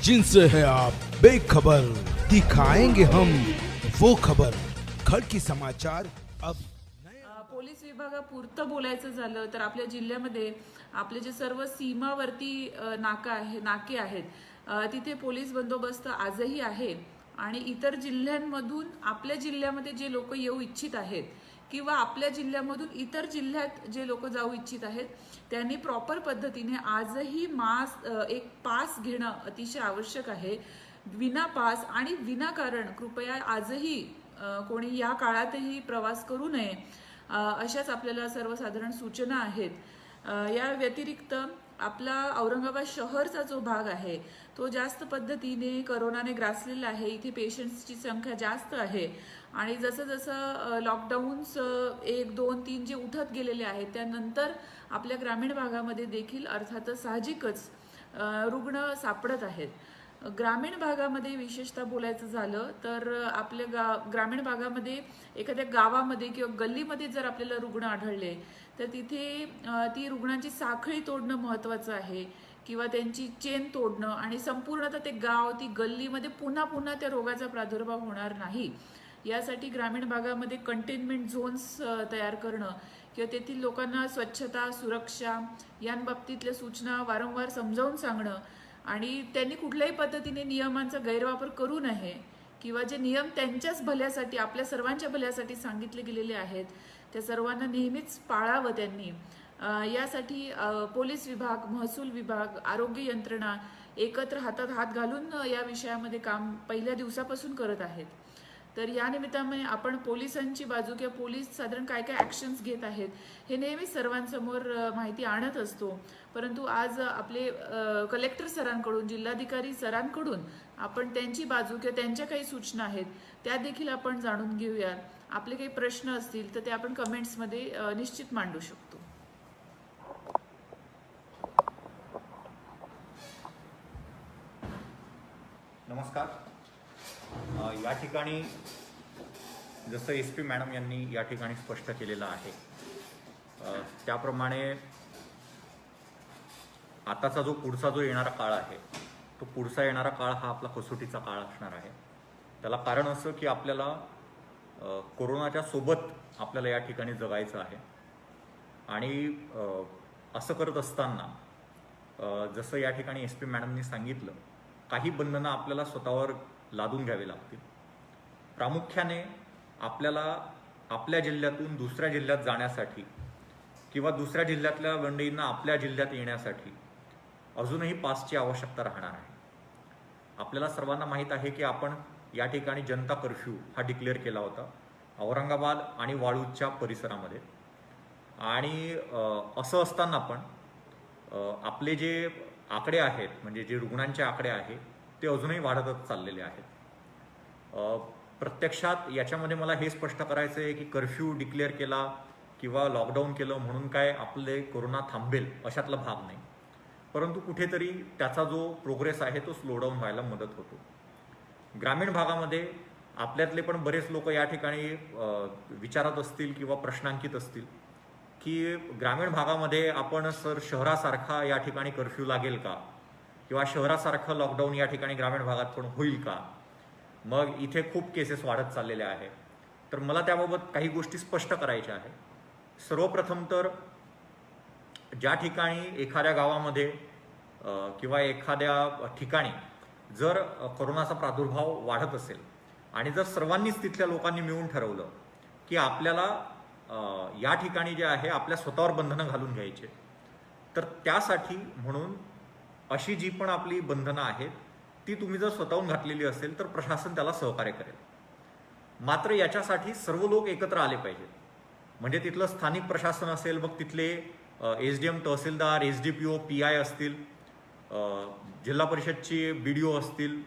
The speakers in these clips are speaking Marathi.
जिनसे है आप बेखबर, दिखाएंगे हम वो खबर। खडकी समाचार अब पोलीस विभागापुरतं बोलायचं झालं तर आपल्या जिल्ह्यामध्ये आपले जे सर्व सीमावर्ती नाके आहेत तिथे पोलीस बंदोबस्त आजही आहे आणि इतर जिल्ह्यांमधून आपल्या जिल्ह्यामध्ये जे लोक येऊ इच्छित आहेत किंवा आपल्या जिल्ह्यामधून इतर जिल्ह्यात जे लोक जाऊ इच्छित आहेत त्यांनी प्रॉपर पद्धतीने आजही एक पास घेणं अतिशय आवश्यक आहे। विना पास आणि विनाकारण कृपया आजही कोणी या काळातही प्रवास करू नये अशाच आपल्याला सर्वसाधारण सूचना आहेत। या व्यतिरिक्त आपला औरंगाबाद शहरचा जो भाग आहे तो जास्त पद्धतीने कोरोनाने ग्रासलेला आहे। इथे पेशंट्सची संख्या जास्त आहे आणि जसं जसं लॉकडाऊन्स 1, 2, 3 जे उठत गेलेले आहेत त्यानंतर आपल्या ग्रामीण भागामध्ये देखील अर्थातच साहजिकच रुग्ण सापडत आहेत। ग्रामीण भागामध्ये विशेषतः बोलायचं झालं तर आपल्या ग्रामीण भागामध्ये एखाद्या गावामध्ये किंवा गल्लीमध्ये जर आपल्याला रुग्ण आढळले तर तिथे ती रुग्णांची साखळी तोडणं महत्त्वाचं आहे किंवा त्यांची चेन तोडणं आणि संपूर्णतः ते गाव ती गल्लीमध्ये पुन्हा त्या रोगाचा प्रादुर्भाव होणार नाही यासाठी ग्रामीण भागामध्ये कंटेनमेंट झोन्स तयार करणं किंवा तेथील लोकांना स्वच्छता सुरक्षा यांबाबतीतल्या सूचना वारंवार समजावून सांगणं आणि त्यांनी कुठल्याही पद्धतीने नियमांचा गैरवापर करू नये किंवा जे नियम त्यांच्याच भल्यासाठी आपल्या सर्वांच्या भल्यासाठी सांगितले गेलेले आहेत त्या सर्वांना नेहमीच पाळावं त्यांनी। यासाठी पोलीस विभाग, महसूल विभाग, आरोग्य यंत्रणा एकत्र हातात हात घालून या विषयामध्ये काम पहिल्या दिवसापासून करत आहेत। तर या निमित्ताने आपण पोलिसांची बाजू किंवा पोलीस साधारण काय ॲक्शन्स घेत आहेत हे नेहमी सर्वांसमोर माहिती आणत असतो, परंतु आज आपले कलेक्टर सरांकडून, जिल्हाधिकारी सरांकडून आपण त्यांची बाजू किंवा त्यांच्या काही सूचना आहेत त्या देखील आपण जाणून घेऊया। आपले काही प्रश्न असतील तर ते आपण कमेंट्समध्ये निश्चित मांडू शकतो। नमस्कार। या ठिकाणी जसं SP मॅडम यांनी या ठिकाणी स्पष्ट केलेलं आहे त्याप्रमाणे आताचा जो पुढचा येणारा काळ आहे तो पुढचा येणारा काळ हा आपला कसोटीचा काळ असणार आहे। त्याला कारण असं की आपल्याला कोरोनाच्या सोबत आपल्याला या ठिकाणी जगायचं आहे आणि असं करत असताना जसं या ठिकाणी SP मॅडमनी सांगितलं काही बंधनं आपल्याला स्वतःवर लादून घ्यावे लागतील। प्रामुख्याने आपल्याला आपल्या जिल्ह्यातून दुसऱ्या जिल्ह्यात जाण्यासाठी किंवा दुसऱ्या जिल्ह्यातल्या मंडळींना आपल्या जिल्ह्यात येण्यासाठी अजूनही पासची आवश्यकता राहणार आहे। आपल्याला सर्वांना माहीत आहे की आपण या ठिकाणी जनता कर्फ्यू हा डिक्लेअर केला होता औरंगाबाद आणि वाळूजच्या परिसरामध्ये आणि असं असताना पण आपले जे आकडे आहेत म्हणजे जे रुग्णांचे आकडे आहेत ते अजूनही वाढतच चाललेले आहेत। प्रत्यक्षात याच्यामध्ये मला हे स्पष्ट करायचं आहे की कर्फ्यू डिक्लेअर केला किंवा लॉकडाऊन केलं म्हणून काय आपले कोरोना थांबेल अशातला भाग नाही, परंतु कुठेतरी त्याचा जो प्रोग्रेस आहे तो स्लो डाऊन व्हायला मदत होतो। ग्रामीण भागामध्ये आपल्यातले पण बरेच लोक या ठिकाणी विचारत असतील किंवा प्रश्नांकित असतील की ग्रामीण भागामध्ये आपण शहरासारखा या ठिकाणी कर्फ्यू लागेल का किंवा शहरासारखं लॉकडाऊन या ठिकाणी ग्रामीण भागात पण होईल का, मग इथे खूप केसेस वाढत चाललेल्या आहेत। तर मला त्याबाबत काही गोष्टी स्पष्ट करायच्या आहेत। सर्वप्रथम तर ज्या ठिकाणी एखाद्या गावामध्ये किंवा एखाद्या ठिकाणी जर कोरोनाचा प्रादुर्भाव वाढत असेल आणि जर सर्वांनीच तिथल्या लोकांनी मिळून ठरवलं की आपल्याला या ठिकाणी जे आहे आपल्या स्वतःवर बंधनं घालून घ्यायचे तर त्यासाठी म्हणून अशी जी पण आपली बंधनं आहेत ती तुम्ही जर स्वतःहून घातलेली असेल तर प्रशासन त्याला सहकार्य करेल। मात्र याच्यासाठी सर्व लोक एकत्र आले पाहिजेत, म्हणजे तिथलं स्थानिक प्रशासन असेल, मग तिथले SDM, तहसीलदार, SDPO, PI असतील, जिल्हा परिषदची BDO असतील,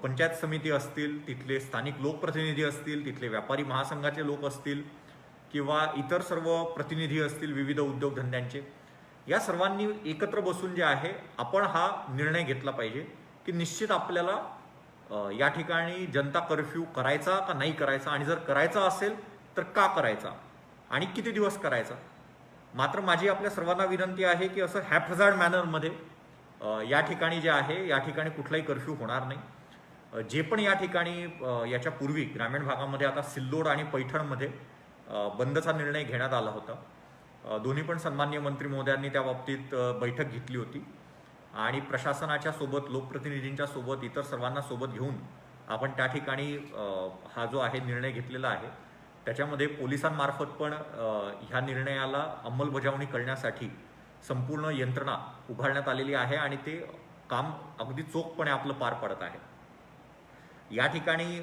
पंचायत समिती असतील, तिथले स्थानिक लोकप्रतिनिधी असतील, तिथले व्यापारी महासंघाचे लोक असतील किंवा इतर सर्व प्रतिनिधी असतील विविध उद्योगधंद्यांचे, या सर्वांनी एकत्र बसून जे आहे आपण हा निर्णय घेतला पाहिजे की निश्चित आपल्याला या ठिकाणी जनता कर्फ्यू करायचा का नाही करायचा आणि जर करायचा असेल तर का करायचा आणि किती दिवस करायचा। मात्र माझी आपल्या सर्वांना विनंती आहे की असं हॅपहॅझार्ड मॅनरमध्ये या ठिकाणी जे आहे या ठिकाणी कुठलाही कर्फ्यू होणार नाही. जे पण या ठिकाणी याच्या पूर्वी ग्रामीण भागामध्ये आता सिल्लोड आणि पैठणमध्ये बंदचा निर्णय घेण्यात आला होता. दोन्ही पण सन्माननीय मंत्री महोदयांनी त्या बाबतीत बैठक घेतली होती आणि प्रशासनाच्या सोबत, लोकप्रतिनिधींच्या सोबत, इतर सर्वांना सोबत घेऊन आपण त्या ठिकाणी हा जो आहे निर्णय घेतलेला आहे. त्याच्यामध्ये पोलिसांमार्फत पण ह्या निर्णयाला अंमलबजावणी करण्यासाठी संपूर्ण यंत्रणा उभारण्यात आलेली आहे आणि ते काम अगदी चोखपणे आपलं पार पडत आहे. या ठिकाणी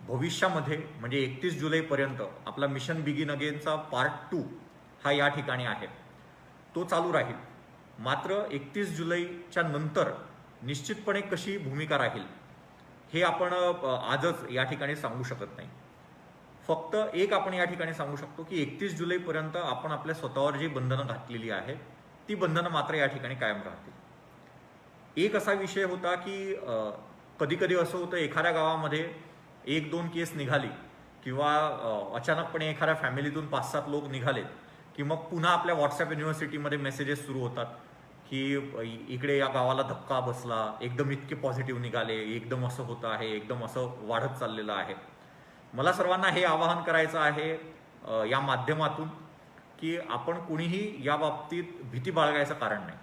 भविष्यामध्ये म्हणजे 31 जुलैपर्यंत आपला मिशन बिगिन अगेनचा पार्ट 2 हा या ठिकाणी आहे, तो चालू राहील. मात्र 31 जुलैच्या नंतर निश्चितपणे कशी भूमिका राहील हे आपण आजच या ठिकाणी सांगू शकत नाही. फक्त एक आपण या ठिकाणी सांगू शकतो की 31 जुलैपर्यंत आपण आपल्या स्वतःवर जी बंधनं घातलेली आहेत ती बंधनं मात्र या ठिकाणी कायम राहतील. एक असा विषय होता की कधी कधी असं होतं, एखाद्या गावामध्ये 1-2 केस निघाली किंवा अचानकपणे एखाद्या फॅमिलीतून 5-7 लोक निघालेत की मग पुन्हा आपल्या व्हॉट्सअप युनिव्हर्सिटीमध्ये मेसेजेस सुरू होतात की इकडे या गावाला धक्का बसला, एकदम इतके पॉझिटिव्ह निघाले, एकदम असं होतं आहे, एकदम असं वाढत चाललेलं आहे. मला सर्वांना हे आवाहन करायचं आहे या माध्यमातून की आपण कुणीही या बाबतीत भीती बाळगायचं कारण नाही.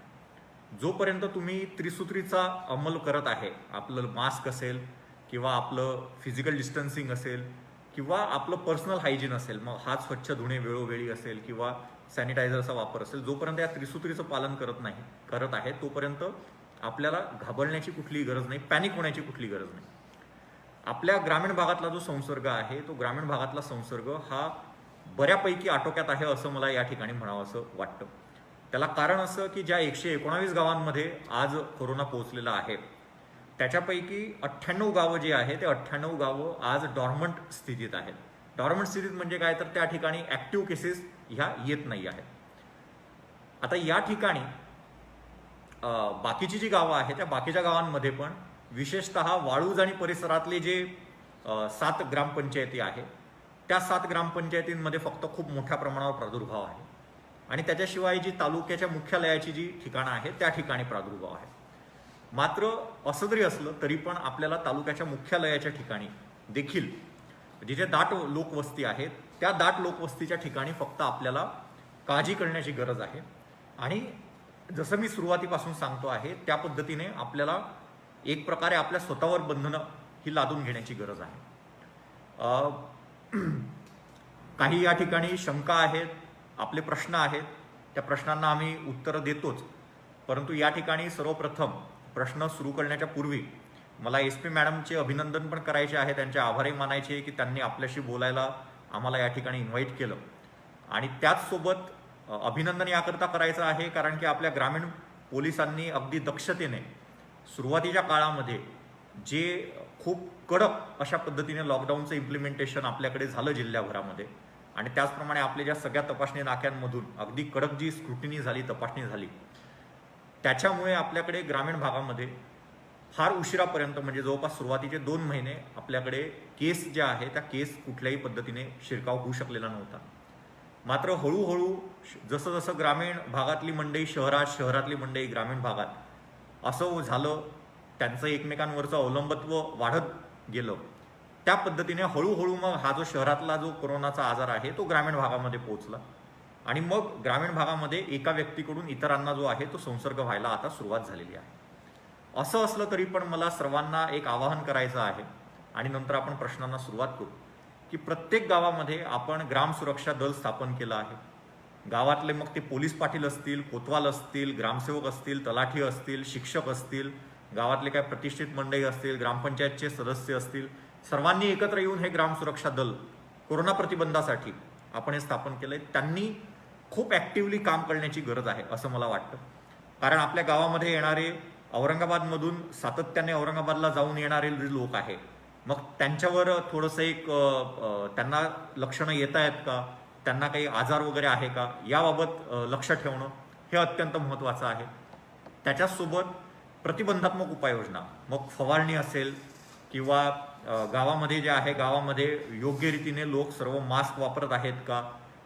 जोपर्यंत तुम्ही त्रिसूत्रीचा अंमल करत आहे, आपलं मास्क असेल किंवा आपलं फिजिकल डिस्टन्सिंग असेल किंवा आपलं पर्सनल हायजीन असेल, मग हात स्वच्छ धुणे वेळोवेळी असेल किंवा सॅनिटायझरचा वापर असेल, जोपर्यंत या त्रिसूत्रीचं पालन करत आहे तोपर्यंत आपल्याला घाबरण्याची कुठलीही गरज नाही, पॅनिक होण्याची कुठलीही गरज नाही. आपल्या ग्रामीण भागातला जो संसर्ग आहे तो ग्रामीण भागातला संसर्ग हा बऱ्यापैकी आटोक्यात आहे असं मला या ठिकाणी म्हणावं असं वाटतं. त्याला कारण असं की ज्या 119 गावांमध्ये आज कोरोना पोहोचलेला आहे त्याच्यापैकी 98 गावं जी आहे ते 98 गावं आज डॉर्मंट स्थितीत आहेत. डॉर्मंट स्थितीत म्हणजे काय, तर त्या ठिकाणी ऍक्टिव्ह केसेस ह्या येत नाही आहेत. आता या ठिकाणी बाकीची जी गावं आहेत त्या बाकीच्या गावांमध्ये पण विशेषतः वाळूज आणि परिसरातले जे 7 ग्रामपंचायती आहेत त्या 7 ग्रामपंचायतींमध्ये फक्त खूप मोठ्या प्रमाणावर प्रादुर्भाव आहे आणि त्याच्याशिवाय जी तालुक्याच्या मुख्यालयाची जी ठिकाणं आहेत त्या ठिकाणी प्रादुर्भाव आहे. मात्र असं जरी असलं तरी पण आपल्याला तालुक्याच्या मुख्यालयाच्या ठिकाणी देखील जिथे दाट लोकवस्ती आहेत त्या दाट लोकवस्तीच्या ठिकाणी फक्त आपल्याला काळजी करण्याची गरज आहे. आणि जसं मी सुरुवातीपासून सांगतो आहे त्या पद्धतीने आपल्याला एक प्रकारे आपल्या स्वतःवर बंधनं ही लादून घेण्याची गरज आहे. काही या ठिकाणी शंका आहेत, आपले प्रश्न आहेत, त्या प्रश्नांना आम्ही उत्तरं देतोच. परंतु या ठिकाणी सर्वप्रथम प्रश्न सुरू करण्याच्या पूर्वी मला SP मॅडमचे अभिनंदन पण करायचे आहे, त्यांचे आभारही मानायचे की त्यांनी आपल्याशी बोलायला आम्हाला या ठिकाणी इन्व्हाइट केलं. आणि त्याचसोबत अभिनंदन याकरता करायचं आहे कारण की आपल्या ग्रामीण पोलिसांनी अगदी दक्षतेने सुरुवातीच्या काळामध्ये जे खूप कडक अशा पद्धतीने लॉकडाऊनचं इम्प्लिमेंटेशन आपल्याकडे झालं जिल्ह्याभरामध्ये आणि त्याचप्रमाणे आपल्या ज्या सगळ्या तपासणी नाक्यांमधून अगदी कडक जी स्क्रुटिनी झाली, तपासणी झाली, त्याच्यामुळे आपल्याकडे ग्रामीण भागामध्ये फार उशिरापर्यंत म्हणजे जवळपास सुरुवातीचे 2 महिने आपल्याकडे केस ज्या आहे त्या केस कुठल्याही पद्धतीने शिरकाव होऊ शकलेला नव्हता. मात्र हळूहळू जसं जसं ग्रामीण भागातली मंडळी शहरात, शहरातली मंडळी ग्रामीण भागात असं झालं, त्यांचं एकमेकांवरचं अवलंबित्व वाढत गेलं, त्या पद्धतीने हळूहळू मग हा जो शहरातला जो कोरोनाचा आजार आहे तो ग्रामीण भागामध्ये पोहोचला आणि मग ग्रामीण भागामध्ये एका व्यक्तीकडून इतरांना जो आहे तो संसर्ग व्हायला आता सुरुवात झालेली आहे. असं असलं तरी पण मला सर्वांना एक आवाहन करायचं आहे आणि नंतर आपण प्रश्नांना सुरुवात करू की प्रत्येक गावामध्ये आपण ग्राम सुरक्षा दल स्थापन केलं आहे. गावातले मग ते पोलीस पाटील असतील, कोतवाल असतील, ग्रामसेवक असतील, तलाठी असतील, शिक्षक असतील, गावातले काय प्रतिष्ठित मंडळी असतील, ग्रामपंचायतचे सदस्य असतील, सर्वांनी एकत्र येऊन हे ग्राम सुरक्षा दल कोरोना प्रतिबंधासाठी आपण हे स्थापन केलंय. त्यांनी खूप ऍक्टिव्हली काम करण्याची गरज आहे असं मला वाटतं. कारण आपल्या गावामध्ये येणारे औरंगाबादमधून सातत्याने औरंगाबादला जाऊन येणारे जे लोक आहे मग त्यांच्यावर थोडंसं एक त्यांना लक्षणं येत आहेत का, त्यांना काही आजार वगैरे आहे का याबाबत लक्ष ठेवणं हे अत्यंत महत्त्वाचं आहे. त्याच्यासोबत प्रतिबंधात्मक उपाययोजना, मग फवारणी असेल किंवा गावामध्ये जे आहे गावामध्ये योग्य रीतीने लोक सर्व मास्क वापरत आहेत का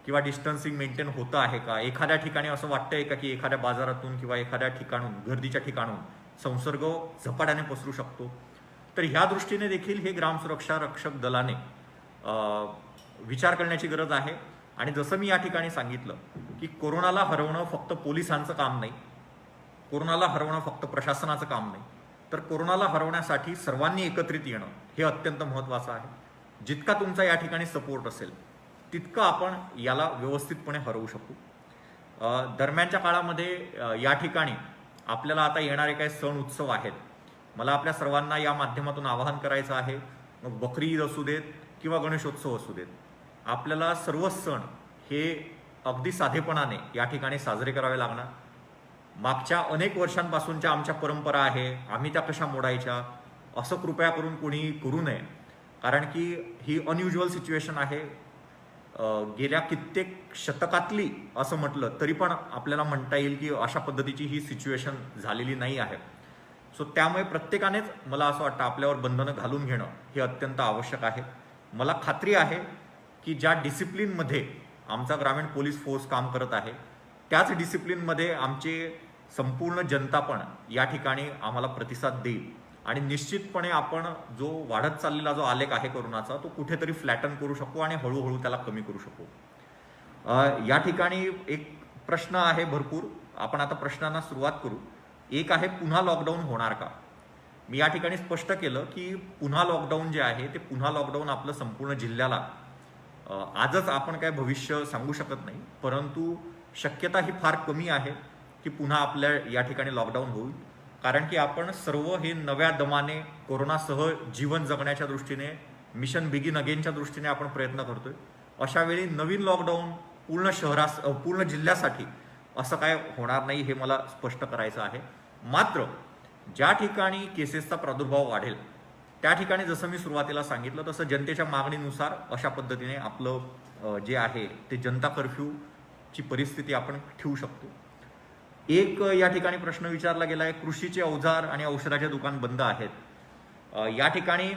किंवा डिस्टन्सिंग मेंटेन होतं आहे का, एखाद्या ठिकाणी असं वाटतंय का की एखाद्या बाजारातून किंवा एखाद्या ठिकाणून गर्दीच्या ठिकाणून संसर्ग झपाट्याने पसरू शकतो. तर ह्या दृष्टीने देखील हे ग्राम सुरक्षा रक्षक दलाने विचार करण्याची गरज आहे. आणि जसं मी या ठिकाणी सांगितलं की कोरोनाला हरवणं फक्त पोलिसांचं काम नाही, कोरोनाला हरवणं फक्त प्रशासनाचं काम नाही, तर कोरोनाला हरवण्यासाठी सर्वांनी एकत्रित येणं हे अत्यंत महत्त्वाचं आहे. जितका तुमचा या ठिकाणी सपोर्ट असेल तितकं आपण याला व्यवस्थितपणे हरवू शकू. दरम्यानच्या काळामध्ये या ठिकाणी आपल्याला आता येणारे काही सण उत्सव आहेत. मला आपल्या सर्वांना या माध्यमातून आवाहन करायचं आहे, मग बकरी ईद असू देत किंवा गणेशोत्सव असू देत, आपल्याला सर्व सण हे अगदी साधेपणाने या ठिकाणी साजरे करावे लागणार. मागच्या अनेक वर्षांपासूनच्या आमच्या परंपरा आहे, आम्ही त्या कशा मोडायच्या असं कृपया करून कोणी करू नये. कारण की ही अनयुज्युअल सिच्युएशन आहे. गेल्या कित्येक शतकातली असं म्हटलं तरी पण आपल्याला म्हणता येईल की अशा पद्धतीची ही सिच्युएशन झालेली नाही आहे. सो त्यामुळे प्रत्येकानेच मला असं वाटतं आपल्यावर बंधनं घालून घेणं हे अत्यंत आवश्यक आहे. मला खात्री आहे की ज्या डिसिप्लिनमध्ये आमचा ग्रामीण पोलीस फोर्स काम करत आहे त्याच डिसिप्लिनमध्ये आमचे संपूर्ण जनता पण या ठिकाणी आम्हाला प्रतिसाद देईल. आणि निश्चितपणे आपण जो वाढत चाललेला जो आलेख आहे कोरोनाचा तो कुठेतरी फ्लॅटन करू शकू आणि हळूहळू त्याला कमी करू शकू. या ठिकाणी एक प्रश्न आहे भरपूर, आपण आता प्रश्नांना सुरुवात करू. एक आहे, पुन्हा लॉकडाऊन होणार का? मी या ठिकाणी स्पष्ट केलं की पुन्हा लॉकडाऊन जे आहे ते पुन्हा लॉकडाऊन आपलं संपूर्ण जिल्ह्याला आजच आपण काय भविष्य सांगू शकत नाही, परंतु शक्यता ही फार कमी आहे की पुन्हा आपल्या या ठिकाणी लॉकडाऊन होईल. कारण की आपण सर्व हे नव्या दमाने कोरोनासह जीवन जगण्याच्या दृष्टीने, मिशन बिगिन अगेनच्या दृष्टीने आपण प्रयत्न करतोय. अशा वेळी नवीन लॉकडाऊन पूर्ण जिल्ह्यासाठी असं काय होणार नाही हे मला स्पष्ट करायचं आहे. मात्र ज्या ठिकाणी केसेसचा प्रादुर्भाव वाढेल त्या ठिकाणी जसं मी सुरुवातीला सांगितलं तसं जनतेच्या मागणीनुसार अशा पद्धतीने आपलं जे आहे ते जनता कर्फ्यूची परिस्थिती आपण ठेवू शकतो. एक या ठिकाणी प्रश्न विचारला गेला आहे, कृषीचे अवजार आणि औषधाचे दुकान बंद आहेत. या ठिकाणी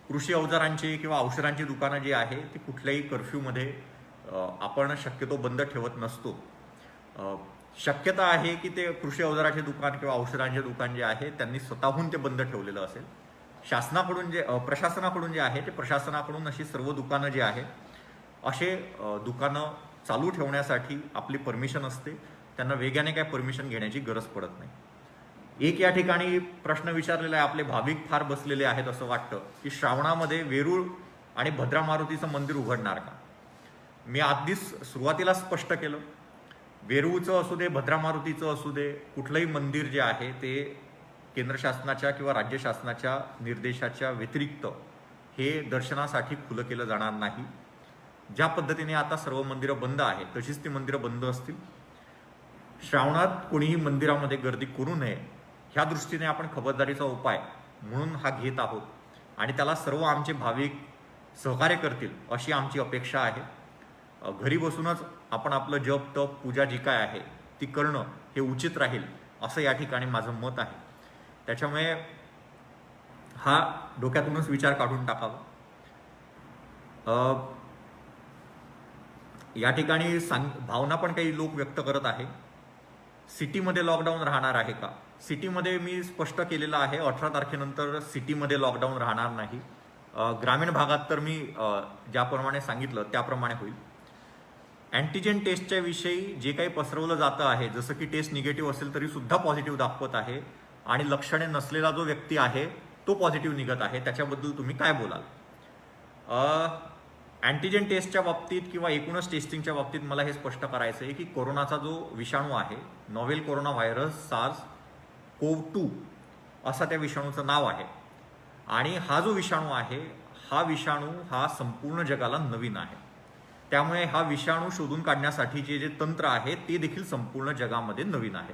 कृषी अवजारांची किंवा औषधांची दुकानं जी आहे ती कुठल्याही कर्फ्यूमध्ये आपण शक्यतो बंद ठेवत नसतो. शक्यता आहे की ते कृषी अवजाराचे दुकान किंवा औषधांचे दुकान जे आहे त्यांनी स्वतःहून ते बंद ठेवलेलं असेल. शासनाकडून प्रशासनाकडून जे आहे ते प्रशासनाकडून अशी सर्व दुकानं जी आहे असे दुकानं चालू ठेवण्यासाठी आपली परमिशन असते. त्यांना वेगाने काय परमिशन घेण्याची गरज पडत नाही. एक या ठिकाणी प्रश्न विचारलेला आहे, आपले भाविक फार बसलेले आहेत असं वाटतं की श्रावणामध्ये वेरूळ आणि भद्रा मारुतीचं मंदिर उघडणार का? मी आधीच सुरुवातीला स्पष्ट केलं, वेरूळचं असू दे, भद्रा मारुतीचं असू दे, कुठलंही मंदिर जे आहे ते केंद्र शासनाच्या किंवा राज्य शासनाच्या निर्देशाच्या व्यतिरिक्त हे दर्शनासाठी खुलं केलं जाणार नाही. ज्या पद्धतीने आता सर्व मंदिरं बंद आहेत तशीच ती मंदिरं बंद असतील. श्रावणात कोणीही मंदिरामध्ये गर्दी करू नये ह्या दृष्टीने आपण खबरदारीचा उपाय म्हणून हा घेत आहोत आणि त्याला सर्व आमचे भाविक सहकार्य करतील अशी आमची अपेक्षा आहे. घरी बसूनच आपण आपलं जप तप पूजा जी काय आहे ती करणं हे उचित राहील असं या ठिकाणी माझं मत आहे. त्याच्यामुळे हा डोक्यातूनच विचार काढून टाकावा. या ठिकाणी भावना पण काही लोक व्यक्त करत आहे, सिटीमध्ये लॉकडाऊन राहणार आहे का? सिटीमध्ये मी स्पष्ट केलेलं आहे 18 तारखेनंतर सिटीमध्ये लॉकडाऊन राहणार नाही. ग्रामीण भागात तर मी ज्याप्रमाणे सांगितलं त्याप्रमाणे होईल. अँटीजेन टेस्टच्या विषयी जे काही पसरवलं जातं आहे, जसं की टेस्ट निगेटिव्ह असेल तरी सुद्धा पॉझिटिव्ह दाखवत आहे आणि लक्षणे नसलेला जो व्यक्ती आहे तो पॉझिटिव्ह निघत आहे, त्याच्याबद्दल तुम्ही काय बोलाल? अँटीजेन टेस्टच्या बाबतीत किंवा एकूणच टेस्टिंगच्या बाबतीत मला हे स्पष्ट करायचं आहे की कोरोनाचा जो विषाणू आहे, नॉव्हेल कोरोना व्हायरस SARS-CoV-2 असा त्या विषाणूचं नाव आहे आणि हा जो विषाणू आहे हा विषाणू हा संपूर्ण जगाला नवीन आहे. त्यामुळे हा विषाणू शोधून काढण्यासाठी जे तंत्र आहे ते देखील संपूर्ण जगामध्ये नवीन आहे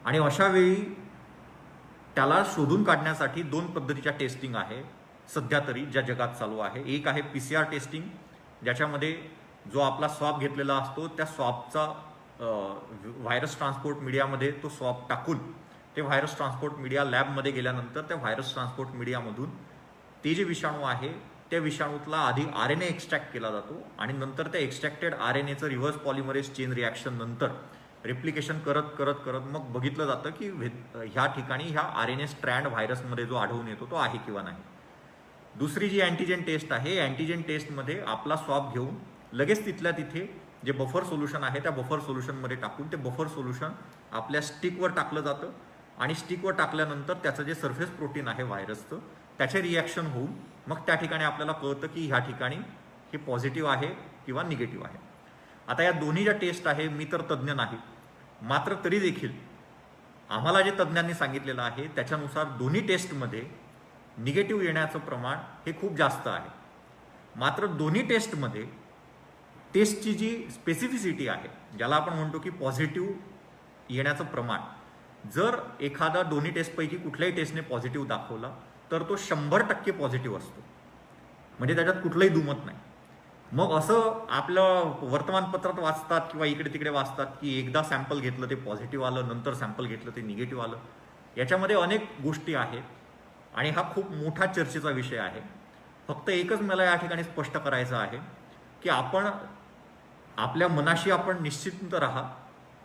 आणि अशा वेळी त्याला शोधून काढण्यासाठी 2 पद्धतीच्या टेस्टिंग आहे सध्या तरी ज्या जगात चालू आहे. एक आहे PCR टेस्टिंग, ज्याच्यामध्ये जो आपला स्वॅब घेतलेला असतो त्या स्वॅबचा व्हायरस ट्रान्सपोर्ट मीडियामध्ये तो स्वॅब टाकून ते व्हायरस ट्रान्सपोर्ट मीडिया लॅबमध्ये गेल्यानंतर त्या व्हायरस ट्रान्सपोर्ट मीडियामधून ते जे विषाणू आहे त्या विषाणूतला आधी RNA एक्स्ट्रॅक्ट केला जातो आणि नंतर त्या एक्स्ट्रॅक्टेड RNAचं रिव्हर्स पॉलिमरेज चेन रिॲक्शन नंतर रेप्लिकेशन करत करत करत मग बघितलं जातं की ह्या ठिकाणी ह्या RNA स्ट्रँड व्हायरसमध्ये जो आढळून येतो तो आहे किंवा नाही. दुसरी जी अँटीजेन टेस्ट आहे, अँटीजेन टेस्टमध्ये आपला स्वॅब घेऊन लगेच तिथल्या तिथे जे बफर सोल्युशन आहे त्या बफर सोल्युशनमध्ये टाकून ते बफर सोल्युशन आपल्या स्टिकवर टाकलं जातं आणि स्टिकवर टाकल्यानंतर त्याचं जे सरफेस प्रोटीन आहे व्हायरसचं त्याचे रिॲक्शन होऊन मग त्या ठिकाणी आपल्याला कळतं की ह्या ठिकाणी हे पॉझिटिव्ह आहे किंवा निगेटिव्ह आहे. आता या दोन्ही ज्या टेस्ट आहे, मी तर तज्ज्ञ नाही, मात्र तरी देखील आम्हाला जे तज्ज्ञांनी सांगितलेलं आहे त्याच्यानुसार दोन्ही टेस्टमध्ये निगेटिव्ह येण्याचं प्रमाण हे खूप जास्त आहे. मात्र दोन्ही टेस्टमध्ये टेस्टची जी स्पेसिफिसिटी आहे, ज्याला आपण म्हणतो की पॉझिटिव्ह येण्याचं प्रमाण, जर एखादा दोन्ही टेस्टपैकी कुठल्याही टेस्टने पॉझिटिव्ह दाखवला तर तो 100% पॉझिटिव्ह असतो, म्हणजे त्याच्यात कुठलंही दुमत नाही. मग असं आपलं वर्तमानपत्रात वाचतात किंवा इकडे तिकडे वाचतात की एकदा सॅम्पल घेतलं ते पॉझिटिव्ह आलं, नंतर सॅम्पल घेतलं ते निगेटिव्ह आलं. याच्यामध्ये अनेक गोष्टी आहेत आणि हा खूप मोठा चर्चेचा विषय आहे. फक्त एकच मला या ठिकाणी स्पष्ट करायचं आहे की आपण आपल्या मनाशी आपण निश्चिंत राहा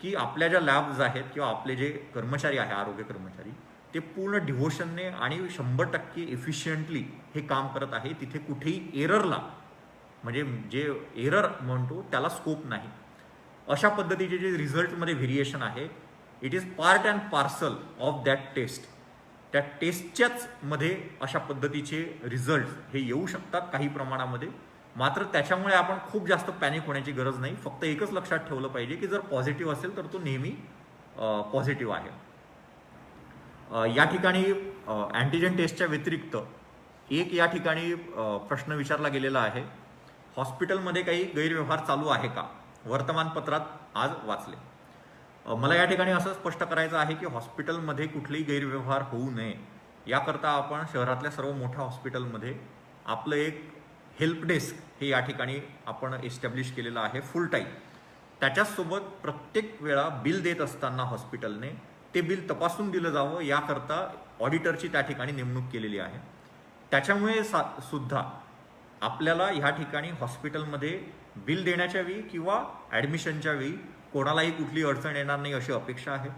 की आपल्या ज्या लॅब्स आहेत किंवा आपले जे कर्मचारी आहे, आरोग्य कर्मचारी, ते पूर्ण डिव्होशनने आणि 100% एफिशियंटली हे काम करत आहे. तिथे कुठेही एररला, म्हणजे जे एरर म्हणतो त्याला स्कोप नाही. अशा पद्धतीचे जे रिझल्टमध्ये व्हेरिएशन आहे, it is part and parcel of that test. त्या टेस्टच्याच मध्ये अशा पद्धतीचे रिझल्ट हे येऊ शकतात काही प्रमाणामध्ये. मात्र त्याच्यामुळे आपण खूप जास्त पॅनिक होण्याची गरज नाही. फक्त एकच लक्षात ठेवलं पाहिजे की जर पॉझिटिव्ह असेल तर तो नेहमी पॉझिटिव्ह आहे. या ठिकाणी अँटीजेन टेस्टच्या व्यतिरिक्त एक या ठिकाणी प्रश्न विचारला गेलेला आहे, हॉस्पिटलमध्ये काही गैरव्यवहार चालू आहे का? वर्तमानपत्रात आज वाचले. मला या ठिकाणी असं स्पष्ट करायचं आहे की हॉस्पिटलमध्ये कुठलेही गैरव्यवहार होऊ नये याकरता आपण शहरातल्या सर्व मोठ्या हॉस्पिटलमध्ये आपलं एक हेल्प डेस्क हे या ठिकाणी आपण एस्टॅब्लिश केलेलं आहे फुल टाईम. त्याच्यासोबत प्रत्येक वेळा बिल देत असताना हॉस्पिटलने ते बिल तपासून दिलं जावं याकरता ऑडिटरची त्या ठिकाणी नेमणूक केलेली आहे. त्याच्यामुळे सुद्धा आपल्याला ह्या ठिकाणी हॉस्पिटलमध्ये बिल देण्याच्या वेळी किंवा ॲडमिशनच्या वेळी कोणालाही कुठली अडचण येणार नाही अशी अपेक्षा आहे.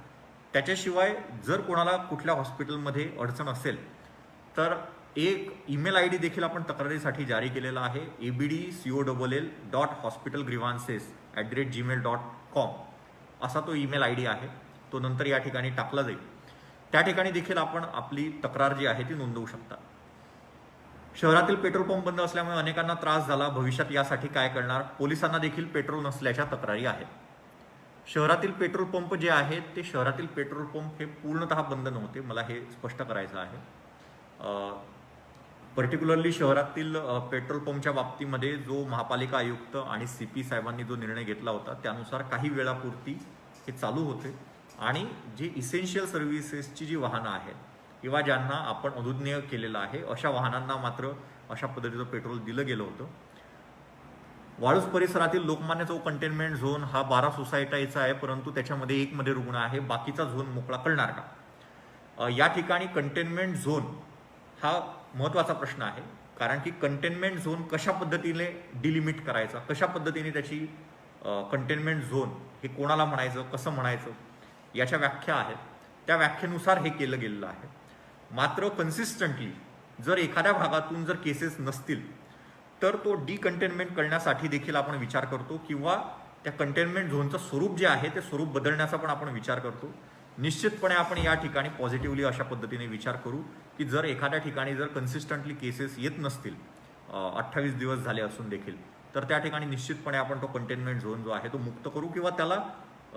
त्याच्याशिवाय जर कोणाला कुठल्या हॉस्पिटलमध्ये अडचण असेल तर एक ईमेल ID देखील आपण तक्रारीसाठी जारी केलेला आहे, abdcoll.hospitalgrievances@gmail.com असा तो ईमेल ID आहे. तो नंतर या ठिकाणी टाकला जाईल. त्या ठिकाणी देखील आपण आपली तक्रार जी आहे ती नोंदवू शकता. शहरातील पेट्रोल पंप बंद असल्यामुळे अनेकांना त्रास झाला, भविष्यात यासाठी काय करणार? पोलिसांना देखील पेट्रोल नसल्याच्या तक्रारी आहेत. शहरातील पेट्रोल पंप जे आहेत ते शहरातील पेट्रोल पंप हे पूर्णतः बंद नव्हते, मला हे स्पष्ट करायचं आहे. पर्टिक्युलरली शहरातील पेट्रोल पंपच्या बाबतीमध्ये जो महापालिका आयुक्त आणि CP साहेबांनी जो निर्णय घेतला होता त्यानुसार काही वेळापुरती हे चालू होते आणि जी इसेन्शियल सर्व्हिसेसची जी वाहनं आहेत किंवा ज्यांना आपण अनुज्ञेय केलेलं आहे अशा वाहनांना मात्र अशा पद्धतीचं पेट्रोल दिलं गेलं होतं. वाळूज परिसरातील लोकमान्य चौक कंटेनमेंट झोन हा 12 सोसायटीचा आहे, परंतु त्याच्यामध्ये 1 मध्ये रुग्ण आहे. बाकीचा झोन मोकळा करणार का? या ठिकाणी कंटेनमेंट झोन हा महत्त्वाचा प्रश्न आहे, कारण की कंटेनमेंट झोन कशा पद्धतीने डिलिमिट करायचा, कशा पद्धतीने त्याची कंटेनमेंट झोन हे कोणाला म्हणायचं, कसं म्हणायचं, याच्या व्याख्या आहेत. त्या व्याख्येनुसार हे केलं गेलेलं आहे. मात्र कन्सिस्टंटली जर एखाद्या भागातून जर केसेस नसतील तर तो डिकंटेनमेंट करण्यासाठी देखील आपण विचार करतो किंवा त्या कंटेनमेंट झोनचं स्वरूप जे आहे ते स्वरूप बदलण्याचा पण आपण विचार करतो. निश्चितपणे आपण या ठिकाणी पॉझिटिव्हली अशा पद्धतीने विचार करू की जर एखाद्या ठिकाणी जर कन्सिस्टंटली केसेस येत नसतील 28 दिवस झाले असून देखील तर त्या ठिकाणी निश्चितपणे आपण तो कंटेनमेंट झोन जो आहे तो मुक्त करू किंवा त्याला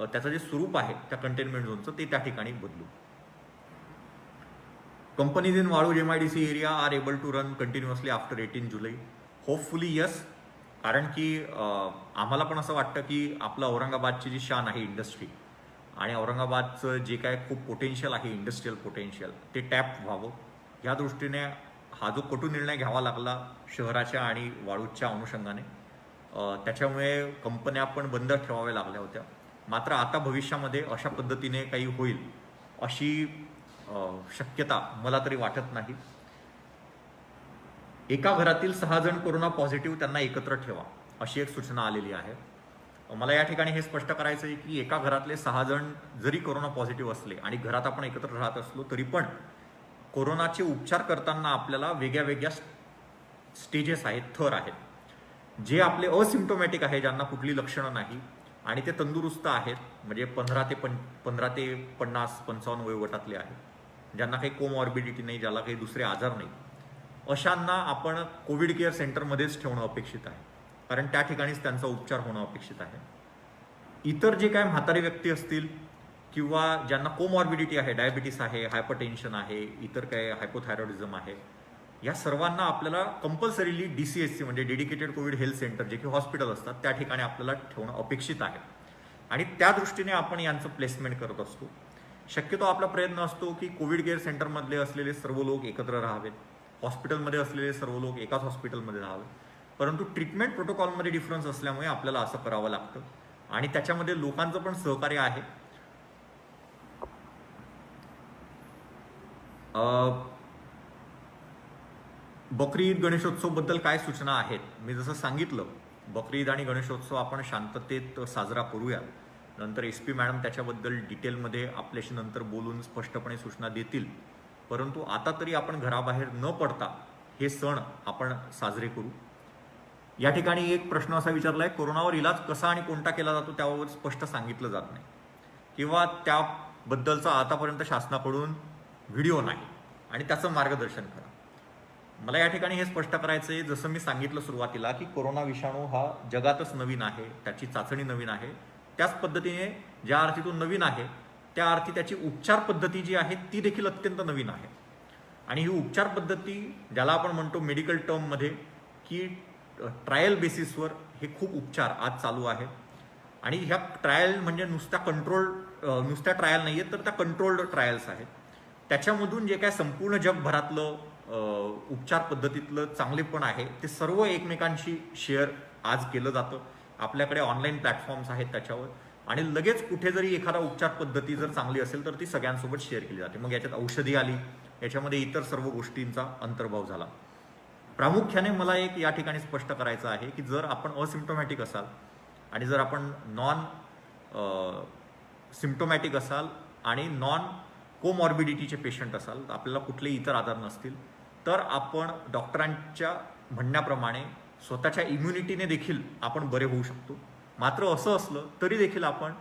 त्याचं जे स्वरूप आहे त्या कंटेनमेंट झोनचं ते त्या ठिकाणी बदलू. Companies in Waluj MIDC area are able to run continuously after 18 जुलै. होपफुली यस, कारण की आम्हाला पण असं वाटतं की आपलं औरंगाबादची जी शान आहे इंडस्ट्री आणि औरंगाबादचं जे काय खूप पोटेन्शियल आहे इंडस्ट्रीयल पोटेन्शियल ते टॅप व्हावं. या दृष्टीने हा जो कटू निर्णय घ्यावा लागला शहराच्या आणि वाळूजच्या अनुषंगाने, त्याच्यामुळे कंपन्या पण बंद ठेवाव्या लागल्या होत्या. मात्र आता भविष्यामध्ये अशा पद्धतीने काही होईल अशी शक्यता मला तरी वाटत नाही. एका घरातील 6 जण कोरोना पॉझिटिव्ह त्यांना एकत्र ठेवा, अशी एक सूचना आलेली आहे. मला या ठिकाणी हे स्पष्ट करायचं आहे की एका घरातले 6 जण जरी कोरोना पॉझिटिव्ह असले आणि घरात आपण एकत्र राहत असलो तरी पण कोरोनाचे उपचार करताना आपल्याला वेगळ्या वेगळ्या स्टेजेस आहेत, थर आहेत. जे आपले असिम्प्टोमॅटिक आहे, ज्यांना कुठली लक्षणं नाही आणि ते तंदुरुस्त आहेत, म्हणजे 15 ते 50-55 वयोगटातले आहेत, ज्यांना काही कोमॉर्बिडिटी नाही, ज्याला काही दुसरे आजार नाही, अशांना आपण कोविड केअर सेंटरमध्येच ठेवणं अपेक्षित आहे, कारण त्या ठिकाणीच त्यांचा उपचार होणं अपेक्षित आहे. इतर जे काय म्हातारे व्यक्ती असतील किंवा ज्यांना कोमॉर्बिडिटी आहे, डायबिटीस आहे, हायपरटेन्शन आहे, इतर काय हायपोथायरॉइडिझम आहे, या सर्वांना आपल्याला कंपल्सरीली DCHC म्हणजे डेडिकेटेड कोविड हेल्थ सेंटर, जे की हॉस्पिटल असतात, त्या ठिकाणी आपल्याला ठेवणं अपेक्षित आहे आणि त्या दृष्टीने आपण यांचं प्लेसमेंट करत असतो. शक्यतो आपला प्रयत्न असतो की कोविड केअर सेंटरमधले असलेले सर्व लोक एकत्र राहावेत, हॉस्पिटलमध्ये असलेले सर्व लोक एकाच हॉस्पिटलमध्ये राहावे, परंतु ट्रीटमेंट प्रोटोकॉलमध्ये डिफरन्स असल्यामुळे आपल्याला असं करावं लागतं आणि त्याच्यामध्ये लोकांचं पण सहकार्य आहे. बकरी ईद गणेशोत्सव बद्दल काय सूचना आहेत? मी जसं सांगितलं, बकरी ईद आणि गणेशोत्सव आपण शांततेत साजरा करूया. नंतर SP मॅडम त्याच्याबद्दल डिटेलमध्ये आपल्याशी नंतर बोलून स्पष्टपणे सूचना देतील, परंतु आता तरी आपण घराबाहेर न पडता हे सण आपण साजरे करू. या ठिकाणी एक प्रश्न असा विचारला आहे, कोरोनावर इलाज कसा आणि कोणता केला जातो त्यावर स्पष्ट सांगितलं जात नाही किंवा त्याबद्दलचा आतापर्यंत शासनाकडून व्हिडिओ नाही आणि त्याचं मार्गदर्शन करा. मला या ठिकाणी हे स्पष्ट करायचं आहे, जसं मी सांगितलं सुरुवातीला की कोरोना विषाणू हा जगातच नवीन आहे, त्याची चाचणी नवीन आहे, त्याच पद्धतीने ज्या अर्थी तो नवीन आहे त्या अर्थी त्याची उपचार पद्धती जी आहे ती देखील अत्यंत नवीन आहे. आणि ही उपचार पद्धती, ज्याला आपण म्हणतो मेडिकल टर्ममध्ये की ट्रायल बेसिसवर, हे खूप उपचार आज चालू आहेत आणि ह्या ट्रायल म्हणजे नुसत्या ट्रायल नाही आहेत, तर त्या कंट्रोल्ड ट्रायल्स आहेत. त्याच्यामधून जे काय संपूर्ण जगभरातलं उपचार पद्धतीतलं चांगलेपण आहे ते सर्व एकमेकांशी शेअर आज केलं जातं. आपल्याकडे ऑनलाईन प्लॅटफॉर्म्स आहेत त्याच्यावर, आणि लगेच कुठे जरी एखादा उपचार पद्धती जर चांगली असेल तर ती सगळ्यांसोबत शेअर केली जाते. मग याच्यात औषधी आली, याच्यामध्ये इतर सर्व गोष्टींचा अंतर्भाव झाला. प्रामुख्याने मला एक या ठिकाणी स्पष्ट करायचं आहे की जर आपण असिम्प्टोमॅटिक असाल आणि जर आपण नॉन सिम्प्टोमॅटिक असाल आणि नॉन कोमॉर्बिडिटीचे पेशंट असाल, आपल्याला कुठलेही इतर आजार नसतील, तर आपण डॉक्टरांच्या म्हणण्याप्रमाणे स्वतःच्या इम्युनिटीने देखील आपण बरे होऊ शकतो. मात्र असं असलं तरी देखील आपण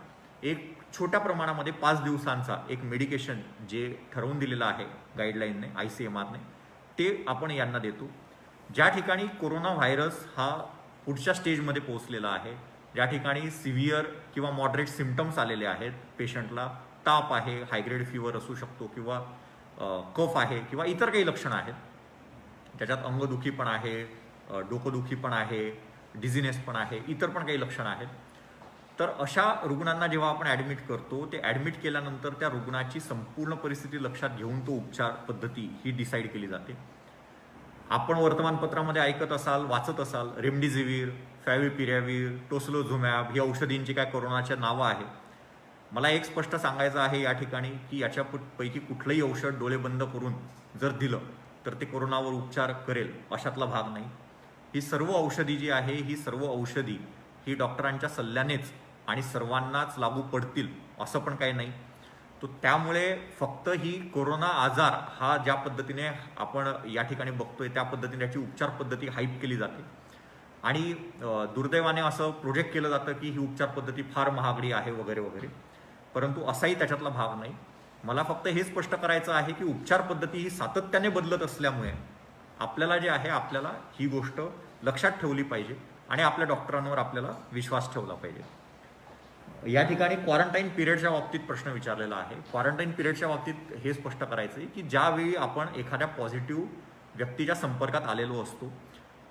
एक छोट्या प्रमाणामध्ये 5 दिवसांचा एक मेडिकेशन जे ठरवून दिलेलं आहे गाईडलाईनने, ICMRने, ते आपण यांना देतो. ज्या ठिकाणी कोरोना व्हायरस हा पुढच्या स्टेजमध्ये पोहोचलेला आहे, ज्या ठिकाणी सिव्हिअर किंवा मॉडरेट सिम्पटम्स आलेले आहेत, पेशंटला ताप आहे, हायग्रेड फीवर असू शकतो किंवा कफ आहे किंवा इतर काही लक्षणं आहेत, त्याच्यात अंगदुखी पण आहे, डोकंदुखी पण आहे, डिझिनेस पण आहे, इतर पण काही लक्षणं आहेत, तर अशा रुग्णांना जेव्हा आपण ॲडमिट करतो, ते ॲडमिट केल्यानंतर त्या रुग्णाची संपूर्ण परिस्थिती लक्षात घेऊन तो उपचार पद्धती ही डिसाईड केली जाते. आपण वर्तमानपत्रामध्ये ऐकत असाल, वाचत असाल, रेमडेसिवीर, फॅव्हिपिरॅव्हिर, टोसिलिझुमॅब ही औषधींची काय कोरोनाच्या नावं आहे. मला एक स्पष्ट सांगायचं आहे या ठिकाणी की याच्यापैकी कुठलंही औषध डोळे बंद करून जर दिलं तर ते कोरोनावर उपचार करेल अशातला भाग नाही. ही सर्व औषधी जी आहे, ही सर्व औषधी ही डॉक्टरांच्या सल्ल्यानेच आणि सर्वांनाच लागू पडतील असं पण काही नाही. तो त्यामुळे फक्त ही कोरोना आजार हा ज्या पद्धतीने आपण या ठिकाणी बघतोय त्या पद्धतीने त्याची उपचार पद्धती हाईप केली जाते आणि दुर्दैवाने असं प्रोजेक्ट केलं जातं की ही उपचार पद्धती फार महागडी आहे वगैरे वगैरे, परंतु असाही त्याच्यातला भाग नाही. मला फक्त हे स्पष्ट करायचं आहे की उपचार पद्धती ही सातत्याने बदलत असल्यामुळे आपल्याला जे आहे, आपल्याला ही गोष्ट लक्षात ठेवली पाहिजे आणि आपल्या डॉक्टरांवर आपल्याला विश्वास ठेवला पाहिजे. या ठिकाणी क्वारंटाईन पिरियडच्या बाबतीत प्रश्न विचारलेला आहे. क्वारंटाईन पिरियडच्या बाबतीत हे स्पष्ट करायचं आहे की ज्यावेळी आपण एखाद्या पॉझिटिव्ह व्यक्तीच्या संपर्कात आलेलो असतो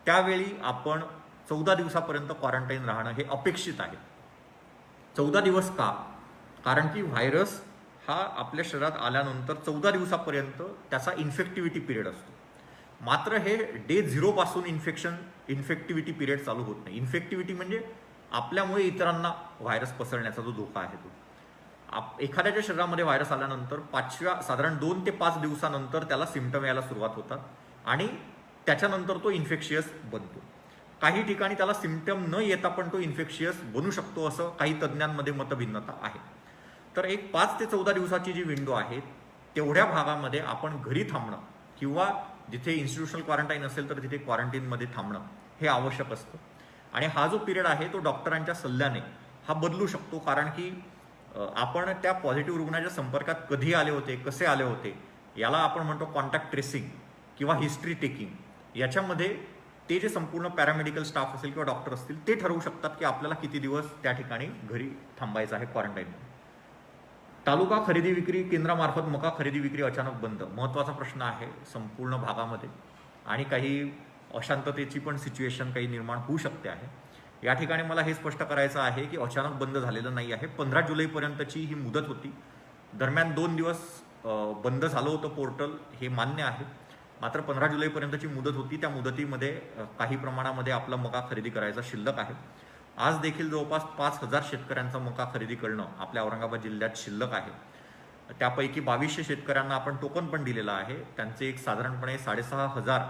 त्यावेळी आपण 14 दिवसापर्यंत क्वारंटाईन राहणं हे अपेक्षित आहे. 14 दिवस का? कारण की व्हायरस हा आपल्या शरीरात आल्यानंतर 14 दिवसापर्यंत त्याचा इन्फेक्टिव्हिटी पिरियड असतो. मात्र हे डे 0 पासून इन्फेक्टिव्हिटी पिरियड चालू होत नाही. इन्फेक्टिव्हिटी म्हणजे आपल्यामुळे इतरांना व्हायरस पसरण्याचा जो धोका आहे तो. एखाद्याच्या शरीरामध्ये व्हायरस आल्यानंतर साधारण 2 ते 5 दिवसानंतर त्याला सिम्पटम यायला सुरुवात होतात आणि त्याच्यानंतर तो इन्फेक्शियस बनतो. काही ठिकाणी त्याला सिम्पटम न येता पण तो इन्फेक्शियस बनू शकतो असं काही तज्ज्ञांमध्ये मतभिन्नता आहे. तर एक 5 ते 14 दिवसाची जी विंडो आहे तेवढ्या भागामध्ये आपण घरी थांबणं किंवा जिथे इन्स्टिट्यूशनल क्वारंटाईन असेल तर तिथे क्वारंटाईनमध्ये थांबणं हे आवश्यक असतं. आणि हा जो पिरियड आहे तो डॉक्टरांच्या सल्ल्याने हा बदलू शकतो, कारण की आपण त्या पॉझिटिव्ह रुग्णाच्या संपर्कात कधी आले होते, कसे आले होते, याला आपण म्हणतो कॉन्टॅक्ट ट्रेसिंग किंवा हिस्ट्री टेकिंग. याच्यामध्ये ते जे संपूर्ण पॅरामेडिकल स्टाफ असेल किंवा डॉक्टर असतील ते ठरवू शकतात की आपल्याला किती दिवस त्या ठिकाणी घरी थांबायचं आहे क्वारंटाईनमध्ये. तालुका खरेदी विक्री केंद्रामार्फत मका खरेदी विक्री अचानक बंद. महत्त्वाचा प्रश्न आहे संपूर्ण भागामध्ये आणि काही अशांततेची पण सिच्युएशन काही निर्माण होऊ शकते आहे. या ठिकाणी मला हे स्पष्ट करायचं आहे की अचानक बंद झालेलं नाही आहे. 15 जुलैपर्यंतची ही मुदत होती. दरम्यान 2 दिवस बंद झालं होतं पोर्टल, हे मान्य आहे. मात्र 15 जुलैपर्यंतची मुदत होती. त्या मुदतीमध्ये काही प्रमाणामध्ये आपला मका खरेदी करायचा शिल्लक आहे. आज देखील जवळपास 5,000 शेतकऱ्यांचा मका खरेदी करणं आपल्या औरंगाबाद जिल्ह्यात शिल्लक आहे. त्यापैकी 2200 शेतकऱ्यांना आपण टोकन पण दिलेलं आहे. त्यांचे एक साधारणपणे 6,500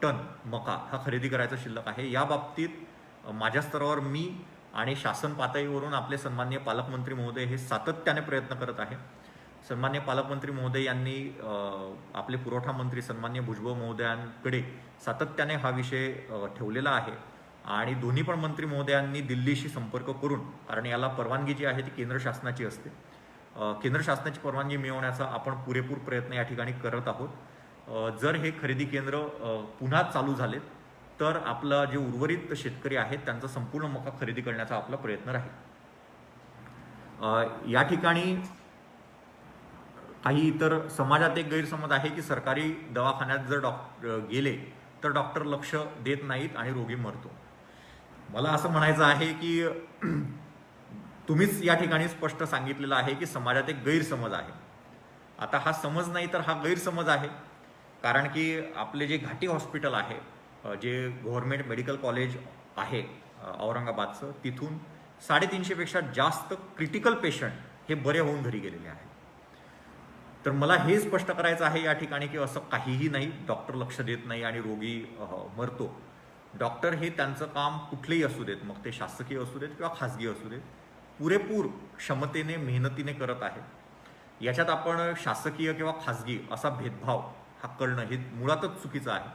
टन मका हा खरेदी करायचा शिल्लक आहे. या बाबतीत माझ्या स्तरावर मी आणि शासन पातळीवरून आपले सन्माननीय पालकमंत्री महोदय हे सातत्याने प्रयत्न करत आहे. सन्माननीय पालकमंत्री महोदय यांनी आपले पुरवठा मंत्री सन्माननीय भुजबळ महोदयांकडे सातत्याने हा विषय ठेवलेला आहे आणि दोन्ही पण मंत्री महोदयांनी दिल्लीशी संपर्क करून, कारण याला परवानगी जी आहे ती केंद्र शासनाची असते, केंद्र शासनाची परवानगी मिळवण्याचा आपण पुरेपूर प्रयत्न या ठिकाणी करत आहोत. जर हे खरेदी केंद्र पुन्हा चालू झाले तर आपला जे उर्वरित शेतकरी आहेत त्यांचा संपूर्ण मका खरेदी करण्याचा आपला प्रयत्न राहील. या ठिकाणी काही इतर समाजात एक गैरसमज आहे की सरकारी दवाखान्यात जर गेले तर डॉक्टर लक्ष देत नाहीत आणि रोगी मरतो. मला असं म्हणायचं आहे की तुम्हीच या ठिकाणी स्पष्ट सांगितलेलं आहे की समाजात एक गैरसमज आहे. आता हा समज नाही तर हा गैरसमज आहे, कारण की आपले जे घाटी हॉस्पिटल आहे, जे गव्हर्नमेंट मेडिकल कॉलेज आहे औरंगाबादचं, तिथून 350 पेक्षा जास्त क्रिटिकल पेशंट हे बरे होऊन घरी गेलेले आहेत. तर मला हे स्पष्ट करायचं आहे या ठिकाणी की असं काहीही नाही, डॉक्टर लक्ष देत नाही आणि रोगी मरतो. डॉक्टर हे त्यांचं काम कुठलेही असू देत, मग ते शासकीय असू देत किंवा खाजगी असू देत, पुरेपूर क्षमतेने मेहनतीने करत आहे. याच्यात आपण शासकीय किंवा खाजगी असा भेदभाव हा करणं हे मुळातच चुकीचं आहे.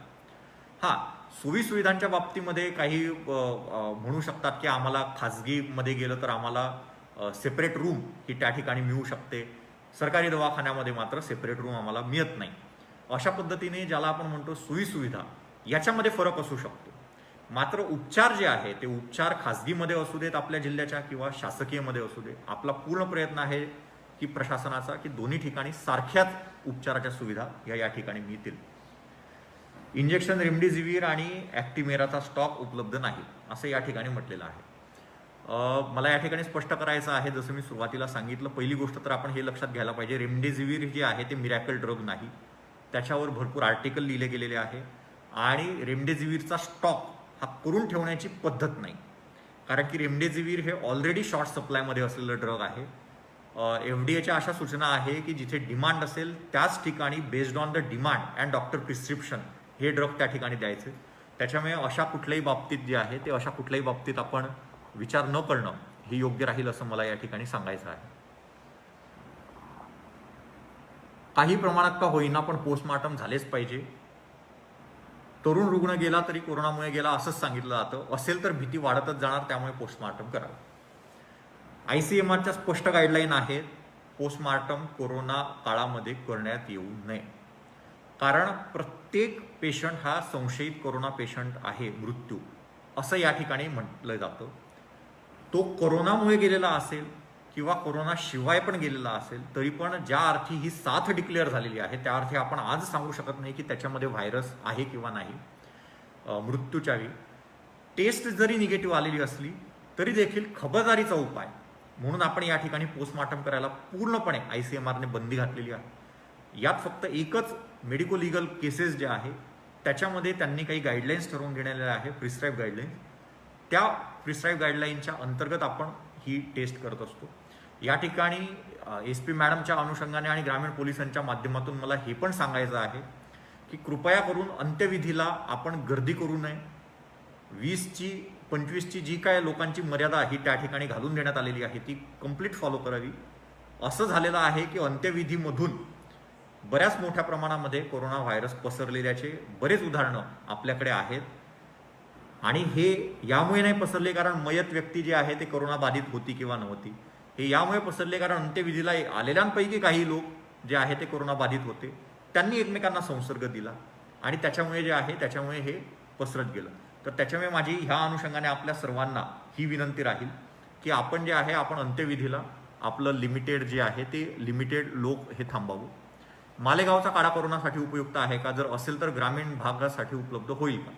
हा, सोयीसुविधांच्या बाबतीमध्ये काही म्हणू शकतात की आम्हाला खाजगीमध्ये गेलं तर आम्हाला सेपरेट रूम ही त्या ठिकाणी मिळू शकते, सरकारी दवाखान्यामध्ये मात्र सेपरेट रूम आम्हाला मिळत नाही. अशा पद्धतीने ज्याला आपण म्हणतो सोयीसुविधा, याच्यामध्ये फरक असू शकतो. मात्र उपचार जे आहे ते उपचार खाजगीमध्ये असू देत आपल्या जिल्ह्याच्या किंवा शासकीयमध्ये असू दे, आपला पूर्ण प्रयत्न आहे की प्रशासनाचा की दोन्ही ठिकाणी सारख्याच उपचाराच्या सुविधा या ठिकाणी मिळतील. इंजेक्शन रेमडेसिवीर आणि ॲक्टिमेराचा स्टॉक उपलब्ध नाही असं या ठिकाणी म्हटलेलं आहे. मला या ठिकाणी स्पष्ट करायचं आहे, जसं मी सुरुवातीला सांगितलं, पहिली गोष्ट तर आपण हे लक्षात घ्यायला पाहिजे, रेमडेसिवीर जे आहे ते मिरॅकल ड्रग नाही. त्याच्यावर भरपूर आर्टिकल लिहिले गेलेले आहे आणि रेमडेसिवीरचा स्टॉक हा करून ठेवण्याची पद्धत नाही, कारण की रेमडेसिवीर हे ऑलरेडी शॉर्ट सप्लायमध्ये असलेलं ड्रग आहे. FDA अशा सूचना आहे की जिथे डिमांड असेल त्याच ठिकाणी based on the demand and doctor prescription हे ड्रग त्या ठिकाणी द्यायचे. त्याच्यामुळे अशा कुठल्याही बाबतीत जे आहे ते अशा कुठल्याही बाबतीत आपण विचार न करणं हे योग्य राहील असं मला या ठिकाणी सांगायचं आहे. काही प्रमाणात का होईना पण पोस्टमॉर्टम झालेच पाहिजे. तरुण रुग्ण गेला तरी कोरोनामुळे गेला असंच सांगितलं जातं, असेल तर भीती वाढतच जाणार, त्यामुळे पोस्टमॉर्टम करावं. ICMRच्या स्पष्ट गाईडलाईन आहेत, पोस्टमॉर्टम कोरोना काळामध्ये करण्यात येऊ नये, कारण प्रत्येक पेशंट हा संशयित कोरोना पेशंट आहे, मृत्यू असं या ठिकाणी म्हटलं जातं. तो कोरोनामुळे गेलेला असेल किंवा कोरोना शिवाय पण गेलेला असेल तरी पण ज्या अर्थी ही साथ डिक्लेअर झालेली आहे त्या अर्थी आपण आज सांगू शकत नाही की त्याच्यामध्ये व्हायरस आहे किंवा नाही. मृत्यूच्या वेळी टेस्ट जरी निगेटिव्ह आलेली असली तरी देखील खबरदारीचा उपाय म्हणून आपण या ठिकाणी पोस्टमॉर्टम करायला पूर्णपणे ICMRने बंदी घातलेली आहे. यात फक्त एकच मेडिको लिगल केसेस जे आहे त्याच्यामध्ये त्यांनी काही गाईडलाईन्स ठरवून देण्यात आहे, प्रिस्क्राईब गाईडलाईन्स. त्या प्रिस्क्राईब गाईडलाईनच्या अंतर्गत आपण ही टेस्ट करत असतो. या ठिकाणी SP मॅडमच्या अनुषंगाने आणि ग्रामीण पोलिसांच्या माध्यमातून मला हे पण सांगायचं आहे की कृपया करून अंत्यविधीला आपण गर्दी करू नये. 20ची 25ची जी काय लोकांची मर्यादा ही त्या ठिकाणी घालून देण्यात आलेली आहे ती कंप्लीट फॉलो करावी. असं झालेलं आहे की अंत्यविधीमधून बऱ्याच मोठ्या प्रमाणामध्ये कोरोना व्हायरस पसरलेल्याचे बरेच उदाहरणं आपल्याकडे आहेत. आणि हे यामुळे नाही पसरले कारण मयत व्यक्ती जे आहे ते कोरोना बाधित होती किंवा नव्हती. हे यामुळे पसरले कारण अंत्यविधीला आलेल्यांपैकी काही लोक जे आहे ते कोरोना बाधित होते, त्यांनी एकमेकांना संसर्ग दिला आणि त्याच्यामुळे जे आहे त्याच्यामुळे हे पसरत गेलं. तर त्याच्यामुळे माझी ह्या अनुषंगाने आपल्या सर्वांना ही विनंती राहील की आपण जे आहे आपण अंत्यविधीला आपलं लिमिटेड जे आहे ते लिमिटेड लोक हे थांबावं. मालेगावचा काढा कोरोनासाठी उपयुक्त आहे का? जर असेल तर ग्रामीण भागासाठी उपलब्ध होईल का?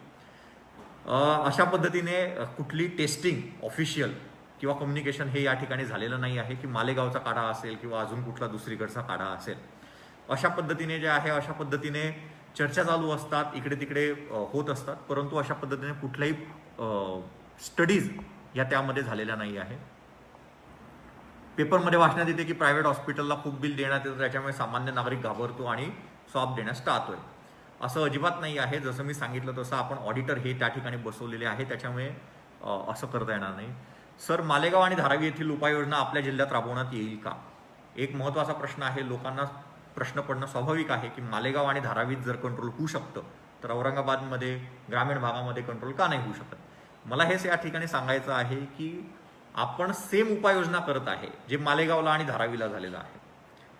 अशा पद्धतीने कुठली टेस्टिंग ऑफिशियल किंवा कम्युनिकेशन हे या ठिकाणी झालेलं नाही आहे की मालेगावचा काढा असेल किंवा अजून कुठला दुसरीकडचा काढा असेल. अशा पद्धतीने जे आहे अशा पद्धतीने चर्चा चालू असतात, इकडे तिकडे होत असतात, परंतु अशा पद्धतीने कुठल्याही स्टडीज या त्यामध्ये झालेल्या नाही आहे. पेपरमध्ये वाचण्यात येते की प्रायव्हेट हॉस्पिटलला खूप बिल देण्यात येतं, त्याच्यामुळे सामान्य नागरिक घाबरतो आणि स्वाब देण्यास टाळतोय. असं अजिबात नाही आहे. जसं मी सांगितलं तसं आपण ऑडिटर हे त्या ठिकाणी बसवलेले आहे, त्याच्यामुळे असं करता येणार नाही. सर, मालेगाव आणि धारावी येथील उपाययोजना आपल्या जिल्ह्यात राबवण्यात येईल का? एक महत्त्वाचा प्रश्न आहे. लोकांना प्रश्न पडणं स्वाभाविक आहे की मालेगाव आणि धारावीत जर कंट्रोल होऊ शकतं तर औरंगाबादमध्ये ग्रामीण भागामध्ये कंट्रोल का नाही होऊ शकत? मला हेच या ठिकाणी सांगायचं आहे की आपण सेम उपाययोजना करत आहे जे मालेगावला आणि धारावीला झालेलं आहे.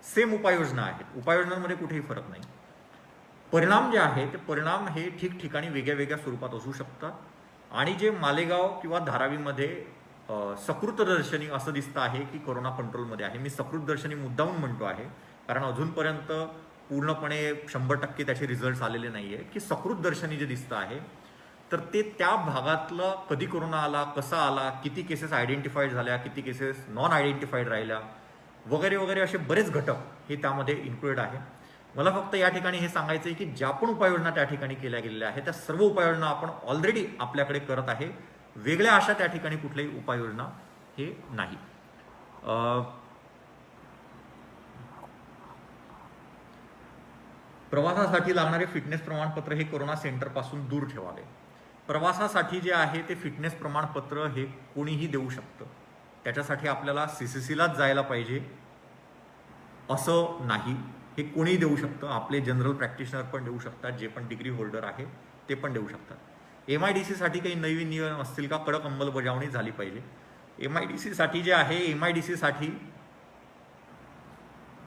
सेम उपाययोजना आहेत, उपाययोजनांमध्ये कुठेही फरक नाही. परिणाम जे आहे ते परिणाम हे ठिकठिकाणी वेगळ्या वेगळ्या स्वरूपात असू शकतात. आणि जे मालेगाव किंवा धारावीमध्ये सकृतदर्शनी असं दिसतं आहे की कोरोना कंट्रोलमध्ये आहे. मी सकृतदर्शनी मुद्दामून म्हणतो आहे कारण अजूनपर्यंत पूर्णपणे 100% त्याचे रिझल्ट आलेले नाही आहे की सकृतदर्शनी जे दिसतं आहे तर ते त्या भागातलं कधी कोरोना आला, कसा आला, किती केसेस आयडेंटिफाईड झाल्या, किती केसेस नॉन आयडेंटिफाईड राहिल्या वगैरे वगैरे असे बरेच घटक हे त्यामध्ये इन्क्लुडेड आहे. मला फक्त या ठिकाणी हे सांगायचं आहे की ज्या पण उपाययोजना त्या ठिकाणी केल्या गेलेल्या आहेत त्या सर्व उपाययोजना आपण ऑलरेडी आपल्याकडे करत आहे. वेगळ्या अशा त्या ठिकाणी कुठल्याही उपाययोजना हे नाही. प्रवासासाठी लागणारे फिटनेस प्रमाणपत्र हे कोरोना सेंटर पासून दूर ठेवावे. प्रवासासाठी जे आहे ते फिटनेस प्रमाणपत्र हे कोणीही देऊ शकतं. त्याच्यासाठी आपल्याला CCCलाच जायला पाहिजे असं नाही. हे कोणीही देऊ शकतं. आपले जनरल प्रॅक्टिशनर पण देऊ शकतात, जे पण डिग्री होल्डर आहे ते पण देऊ शकतात. MIDC साठी काही नवीन नियम असतील का? कडक अंमलबजावणी झाली पाहिजे. MIDC साठी जे आहे MIDC साठी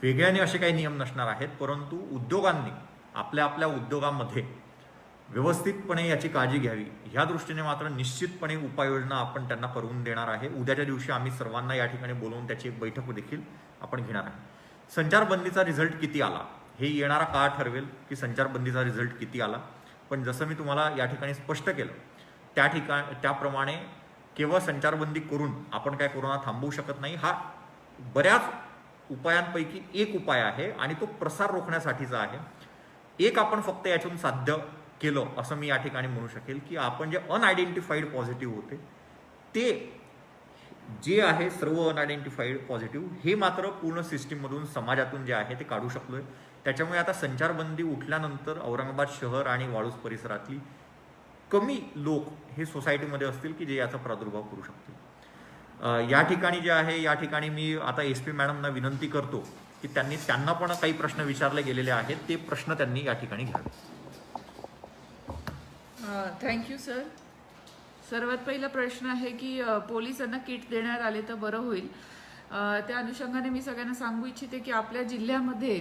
वेगळ्याने असे काही नियम नसणार आहेत, परंतु उद्योगांनी आपल्या आपल्या उद्योगामध्ये व्यवस्थितपणे याची काळजी घ्यावी. ह्या दृष्टीने मात्र निश्चितपणे उपाययोजना आपण त्यांना करून देणार आहे. उद्याच्या दिवशी आम्ही सर्वांना या ठिकाणी बोलवून त्याची एक बैठक देखील आपण घेणार आहे. संचारबंदीचा रिझल्ट किती आला हे येणारा काळ ठरवेल की संचारबंदीचा रिझल्ट किती आला. पण जसं मी तुम्हाला या ठिकाणी स्पष्ट केलं त्याप्रमाणे केवळ संचारबंदी करून आपण काय कोरोना थांबवू शकत नाही. हा बऱ्याच उपायांपैकी एक उपाय आहे आणि तो प्रसार रोखण्यासाठीचा आहे. एक आपण फक्त यातून साध्य केलं असं मी या ठिकाणी म्हणू शकेल की आपण जे अनआयडेंटिफाईड पॉझिटिव्ह होते ते जे आहे सर्व अनआयडेंटिफाईड पॉझिटिव्ह हे मात्र पूर्ण सिस्टीममधून समाजातून जे आहे ते काढू शकलोय. त्याच्यामुळे आता संचारबंदी उठल्यानंतर औरंगाबाद शहर आणि वाळूज परिसरातली कमी लोक हे सोसायटीमध्ये असतील की जे याचा प्रादुर्भाव करू शकतील. या ठिकाणी जे आहे या ठिकाणी मी आता SP मॅडमना विनंती करतो की त्यांना पण काही प्रश्न विचारले गेलेले आहेत, ते प्रश्न त्यांनी या ठिकाणी घ्यावे. Thank you sir. सर्वात पहिला प्रश्न आहे की पोलिसांना किट देण्यात आले तर बरं होईल. त्या अनुषंगाने मी सगळ्यांना सांगू इच्छिते की आपल्या जिल्ह्यामध्ये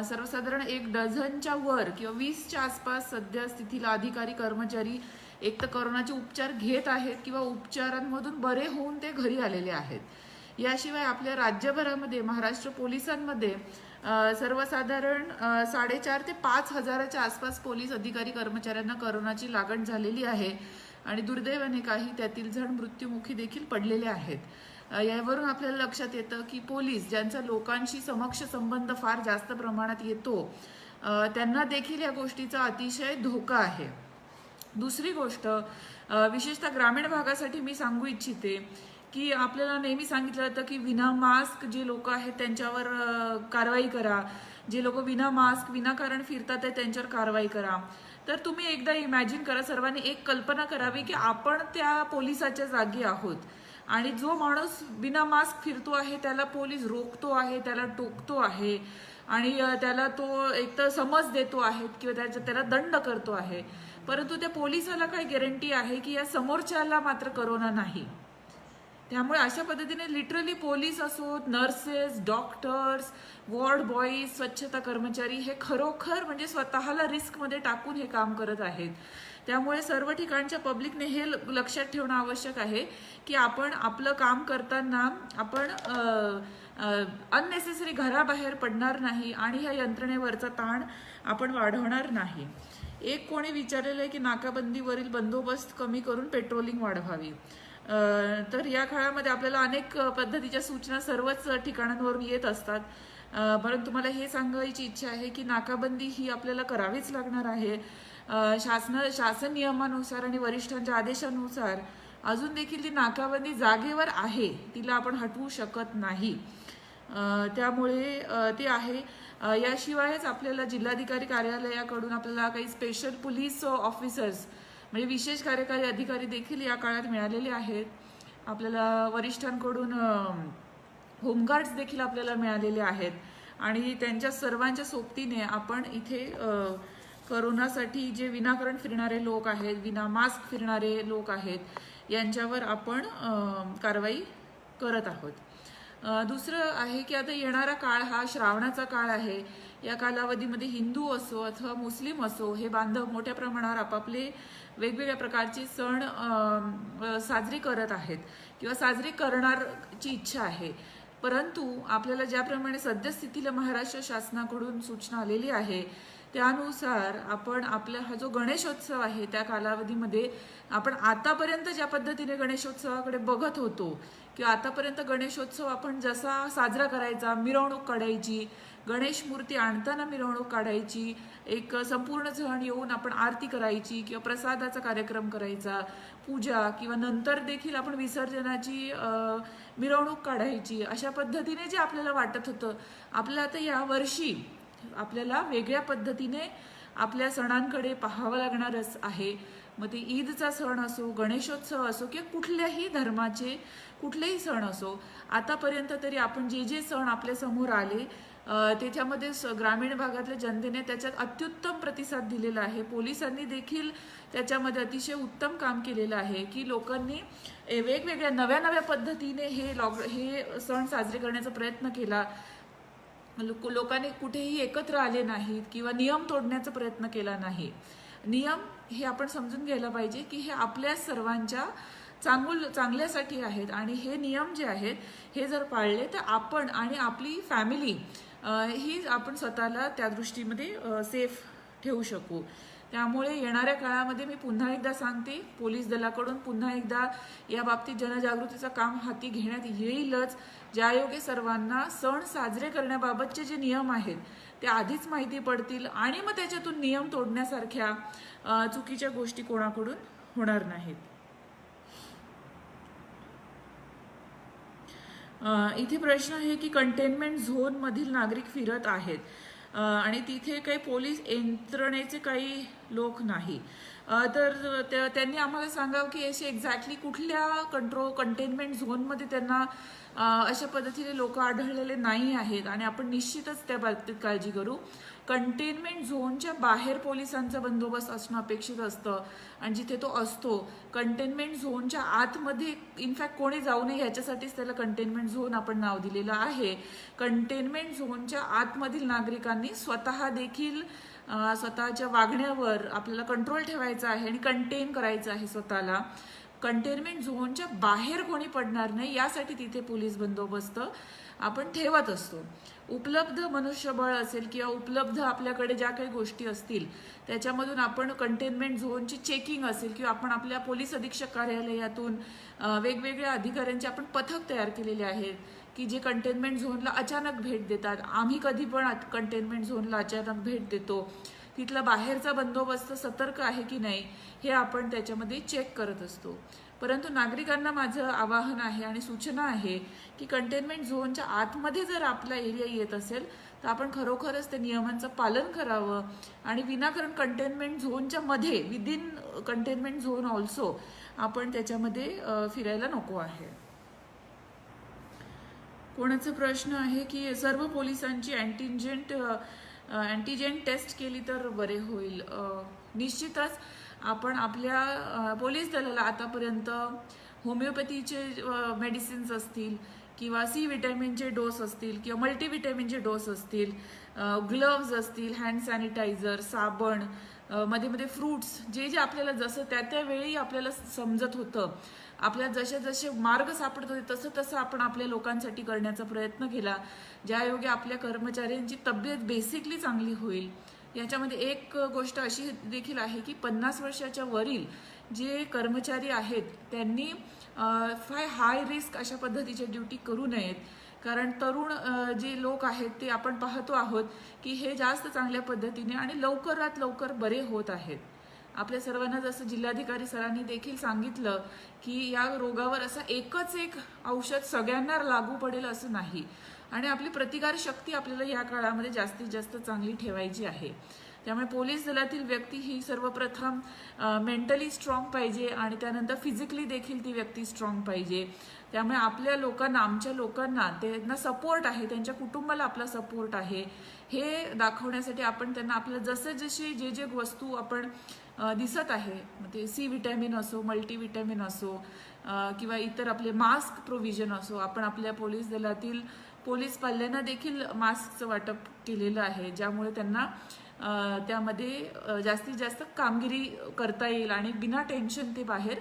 सर्वसाधारण 1 डझनच्या वर किंवा 20च्या आसपास सध्या स्थितीला अधिकारी कर्मचारी एक तर कोरोनाचे उपचार घेत आहेत किंवा उपचारांमधून बरे होऊन ते घरी आलेले आहेत. याशिवाय आपल्या राज्यभरामध्ये महाराष्ट्र पोलिसांमध्ये सर्वसाधारण 4,500 ते 5,000च्या आसपास पोलीस अधिकारी कर्मचाऱ्यांना कोरोनाची लागण झालेली आहे आणि दुर्दैवाने काही त्यातील जण मृत्युमुखी देखील पडलेले आहेत. यावरून आपल्याला लक्षात येतं की पोलीस ज्यांचा लोकांशी समक्ष संबंध फार जास्त प्रमाणात येतो त्यांना देखील या गोष्टीचा अतिशय धोका आहे. दुसरी गोष्ट विशेषतः ग्रामीण भागासाठी मी सांगू इच्छिते की आपल्याला नेहमी सांगितलं जातं की विना मास्क जे लोक आहेत त्यांच्यावर कारवाई करा जे लोक विना मास्क विनाकारण फिरतात आहे त्यांच्यावर कारवाई करा. तर तुम्ही एकदा इमॅजिन करा, सर्वांनी एक कल्पना करावी की आपण त्या पोलिसाच्या जागी आहोत आणि जो माणूस बिना मास्क फिरतो आहे त्याला पोलीस रोखतो आहे, त्याला टोकतो आहे आणि त्याला तो एक तर समज देतो आहे किंवा त्याला दंड करतो आहे. परंतु त्या पोलिसाला काय गॅरंटी आहे की या समोरच्याला मात्र करोना नाही. त्यामुळे अशा पद्धतीने लिटरली पोलीस असोत, नर्सेस, डॉक्टर्स, वॉर्ड बॉईज, स्वच्छता कर्मचारी हे खरोखर म्हणजे स्वतःला रिस्कमध्ये टाकून हे काम करत आहेत. त्यामुळे सर्व ठिकाणच्या पब्लिकने हे लक्षात ठेवणं आवश्यक आहे की आपण आपलं काम करताना आपण अननेसेसरी घराबाहेर पडणार नाही आणि ह्या यंत्रणेवरचा ताण आपण वाढवणार नाही. एक कोणी विचारलेलं आहे की नाकाबंदीवरील बंदोबस्त कमी करून पेट्रोलिंग वाढवावी. तर या काळामध्ये आपल्याला अनेक पद्धतीच्या सूचना सर्वच ठिकाणांवरून येत असतात. परंतु मला हे सांगायची इच्छा आहे की नाकाबंदी ही आपल्याला करावीच लागणार आहे. शासन नियमानुसार आणि वरिष्ठांच्या आदेशानुसार अजून देखील ती नाकाबंदी जागेवर आहे, तिला आपण हटवू शकत नाही. त्यामुळे ते आहे. याशिवायच आपल्याला जिल्हाधिकारी कार्यालयाकडून आपल्याला काही स्पेशल पोलीस ऑफिसर्स म्हणजे विशेष कार्यकारी अधिकारी देखील या काळात मिळालेले आहेत. आपल्याला वरिष्ठांकडून होमगार्ड्स देखील आपल्याला मिळालेले आहेत आणि त्यांच्या सर्वांच्या सोबतीने आपण इथे करोनासाठी जे विनाकारण फिरणारे लोक आहेत, विना मास्क फिरणारे लोक आहेत, यांच्यावर आपण कारवाई करत आहोत. दुसरं आहे की आता येणारा काळ हा श्रावणाचा काळ आहे. या कालावधीमध्ये हिंदू असो अथवा मुस्लिम असो हे बांधव मोठ्या प्रमाणावर आपापले वेगवेगळ्या प्रकारचे सण साजरे करत आहेत किंवा साजरे करण्याची इच्छा आहे. परंतु आपल्याला ज्याप्रमाणे सद्यस्थितीला महाराष्ट्र शासनाकडून सूचना आलेली आहे त्यानुसार आपण आपला हा जो गणेशोत्सव आहे त्या कालावधीमध्ये आपण आतापर्यंत ज्या पद्धतीने गणेशोत्सवाकडे बघत होतो किंवा आतापर्यंत गणेशोत्सव आपण जसा साजरा करायचा, मिरवणूक काढायची, गणेश मूर्ती आणताना मिरवणूक काढायची, एक संपूर्ण जण येऊन आपण आरती करायची किंवा प्रसादाचा कार्यक्रम करायचा, पूजा किंवा नंतर देखील आपण विसर्जनाची मिरवणूक काढायची, अशा पद्धतीने जे आपल्याला वाटत होतं, आपल्याला आता या वर्षी आपल्याला वेगळ्या पद्धतीने आपल्या सणांकडे पाहावं लागणारच आहे. मग ते ईदचा सण असो, गणेशोत्सव असो किंवा कुठल्याही धर्माचे कुठलेही सण असो, आतापर्यंत तरी आपण जे जे सण आपल्या समोर आले त्याच्यामध्ये ग्रामीण भागातल्या जनतेने त्याच्यात अत्युत्तम प्रतिसाद दिलेला आहे. पोलिसांनी देखील त्याच्यामध्ये अतिशय उत्तम काम केलेलं आहे की लोकांनी वेगवेगळ्या नव्या पद्धतीने हे सण साजरे करण्याचा प्रयत्न केला. लोकांनी कुठेही एकत्र आले नाहीत किंवा नियम तोडण्याचा प्रयत्न केला नाही. नियम हे आपण समजून घ्यायला पाहिजे की हे आपल्या सर्वांच्या चांगल्यासाठी आहेत आणि हे नियम जे आहेत हे जर पाळले तर आपण आणि आपली फॅमिली ही आपण स्वतःला त्या दृष्टीमध्ये सेफ ठेवू शकू. त्यामुळे येणाऱ्या काळामध्ये मी पुन्हा एकदा सांगते, पोलीस दलाकडून पुन्हा एकदा या बाबतीत जनजागृतीचं काम हाती घेण्यात येईलच. ज्यायोगे सर्वांना सण साजरे करण्याबाबतचे जे नियम आहेत ते आधीच माहिती पडतील आणि मग त्याच्यातून नियम तोडण्यासारख्या चुकीच्या गोष्टी कोणाकडून होणार नाहीत. इथे प्रश्न आहे की कंटेनमेंट झोन मधील नागरिक फिरत आहेत आणि तिथे काही पोलीस यंत्रणेचे काही लोक नाही. तर त्यांनी आम्हाला सांगावं की असे एक्झॅक्टली कुठल्या कंटेनमेंट झोनमध्ये त्यांना अशा पद्धतीने लोक आढळलेले नाही आहेत आणि आपण निश्चितच त्या बाबतीत काळजी करू. कंटेनमेंट झोनच्या बाहेर पोलिसांचा बंदोबस्त असणं अपेक्षित असतं आणि जिथे तो असतो कंटेनमेंट झोनच्या आतमध्ये इनफॅक्ट कोणी जाऊ नये याच्यासाठीच त्याला कंटेनमेंट झोन आपण नाव दिलेलं आहे. कंटेनमेंट झोनच्या आतमधील नागरिकांनी स्वतः देखील स्वतःच्या वागण्यावर आपल्याला कंट्रोल ठेवायचा आहे आणि कंटेन करायचं आहे स्वतःला. कंटेनमेंट झोनच्या बाहेर कोणी पडणार नाही यासाठी तिथे पोलीस बंदोबस्त आपण ठेवत असतो. उपलब्ध मनुष्यबळ असेल किंवा उपलब्ध आपल्याकडे ज्या काही गोष्टी असतील त्याच्यामधून आपण कंटेनमेंट झोनची चेकिंग असेल किंवा आपण आपल्या पोलीस अधीक्षक कार्यालयातून वेगवेगळ्या अधिकाऱ्यांचे आपण पथक तयार केलेले आहेत की जे कंटेनमेंट झोनला अचानक भेट देतात. आम्ही कधी पण कंटेनमेंट झोनला अचानक भेट देतो. तिथला बाहेरचा बंदोबस्त सतर्क आहे की नाही हे आपण त्याच्यामध्ये चेक करत असतो. परंतु नागरिकांना माझं आवाहन आहे आणि सूचना आहे की कंटेनमेंट झोनच्या आतमध्ये जर आपला एरिया येत असेल तर आपण खरोखरच त्या नियमांचं पालन करावं आणि विनाकारण कंटेनमेंट झोनच्या मध्ये विदिन कंटेनमेंट झोन ऑल्सो आपण त्याच्यामध्ये फिरायला नको आहे. कोणाचा प्रश्न आहे की सर्व पोलिसांची अँटीजेन टेस्ट केली तर बरे होईल. निश्चितच आपण आपल्या पोलीस दलाला आतापर्यंत होमिओपॅथीचे मेडिसिन्स असतील किंवा सी विटॅमिनचे डोस असतील किंवा मल्टीविटॅमिनचे डोस असतील, ग्लव्ज असतील, हँड सॅनिटायझर, साबण, मध्ये मध्ये फ्रूट्स, जे जे आपल्याला जसं त्या वेळी आपल्याला समजत होतं, आपल्याला जसे मार्ग सापडत होते तसं आपण आपल्या लोकांसाठी करण्याचा प्रयत्न केला, ज्यायोगे आपल्या कर्मचाऱ्यांची तब्येत बेसिकली चांगली होईल. याच्यामध्ये एक गोष्ट अशी देखील आहे की 50 वर्षाच्या वरील जे कर्मचारी आहेत त्यांनी हाय रिस्क अशा पद्धतीच्या ड्युटी करू नयेत, कारण तरुण जे लोक आहेत ते आपण पाहतो आहोत की हे जास्त चांगल्या पद्धतीने आणि लवकरात लवकर बरे होत आहेत. आपल्या सर्वांना जसं जिल्हाधिकारी सरांनी देखील सांगितलं की या रोगावर असं एकच एक औषध सगळ्यांना लागू पडेल असं नाही आणि आपली प्रतिकार शक्ती आपल्याला या काळामध्ये जास्तीत जास्त चांगली ठेवायची आहे. त्यामुळे पोलीस दलातील व्यक्ती ही सर्वप्रथम मेंटली स्ट्रॉंग पाहिजे आणि त्यानंतर फिजिकली देखील ती व्यक्ती स्ट्रॉंग पाहिजे. त्यामुळे आपल्या लोकांना, आमच्या लोकांना त्यांना सपोर्ट आहे, त्यांच्या कुटुंबाला आपला सपोर्ट आहे हे दाखवण्यासाठी आपण त्यांना आपलं जसे जे वस्तू आपण दिसत आहे, ते सी विटॅमिन असो, मल्टीविटॅमिन असो किंवा इतर आपले मास्क प्रोव्हिजन असो, आपण आपल्या पोलीस दलातील पोलीस पाल्यांना देखील मास्कचं वाटप केलेलं आहे, ज्यामुळे त्यांना त्यामध्ये जास्तीत जास्त कामगिरी करता येईल आणि बिना टेन्शन ते बाहेर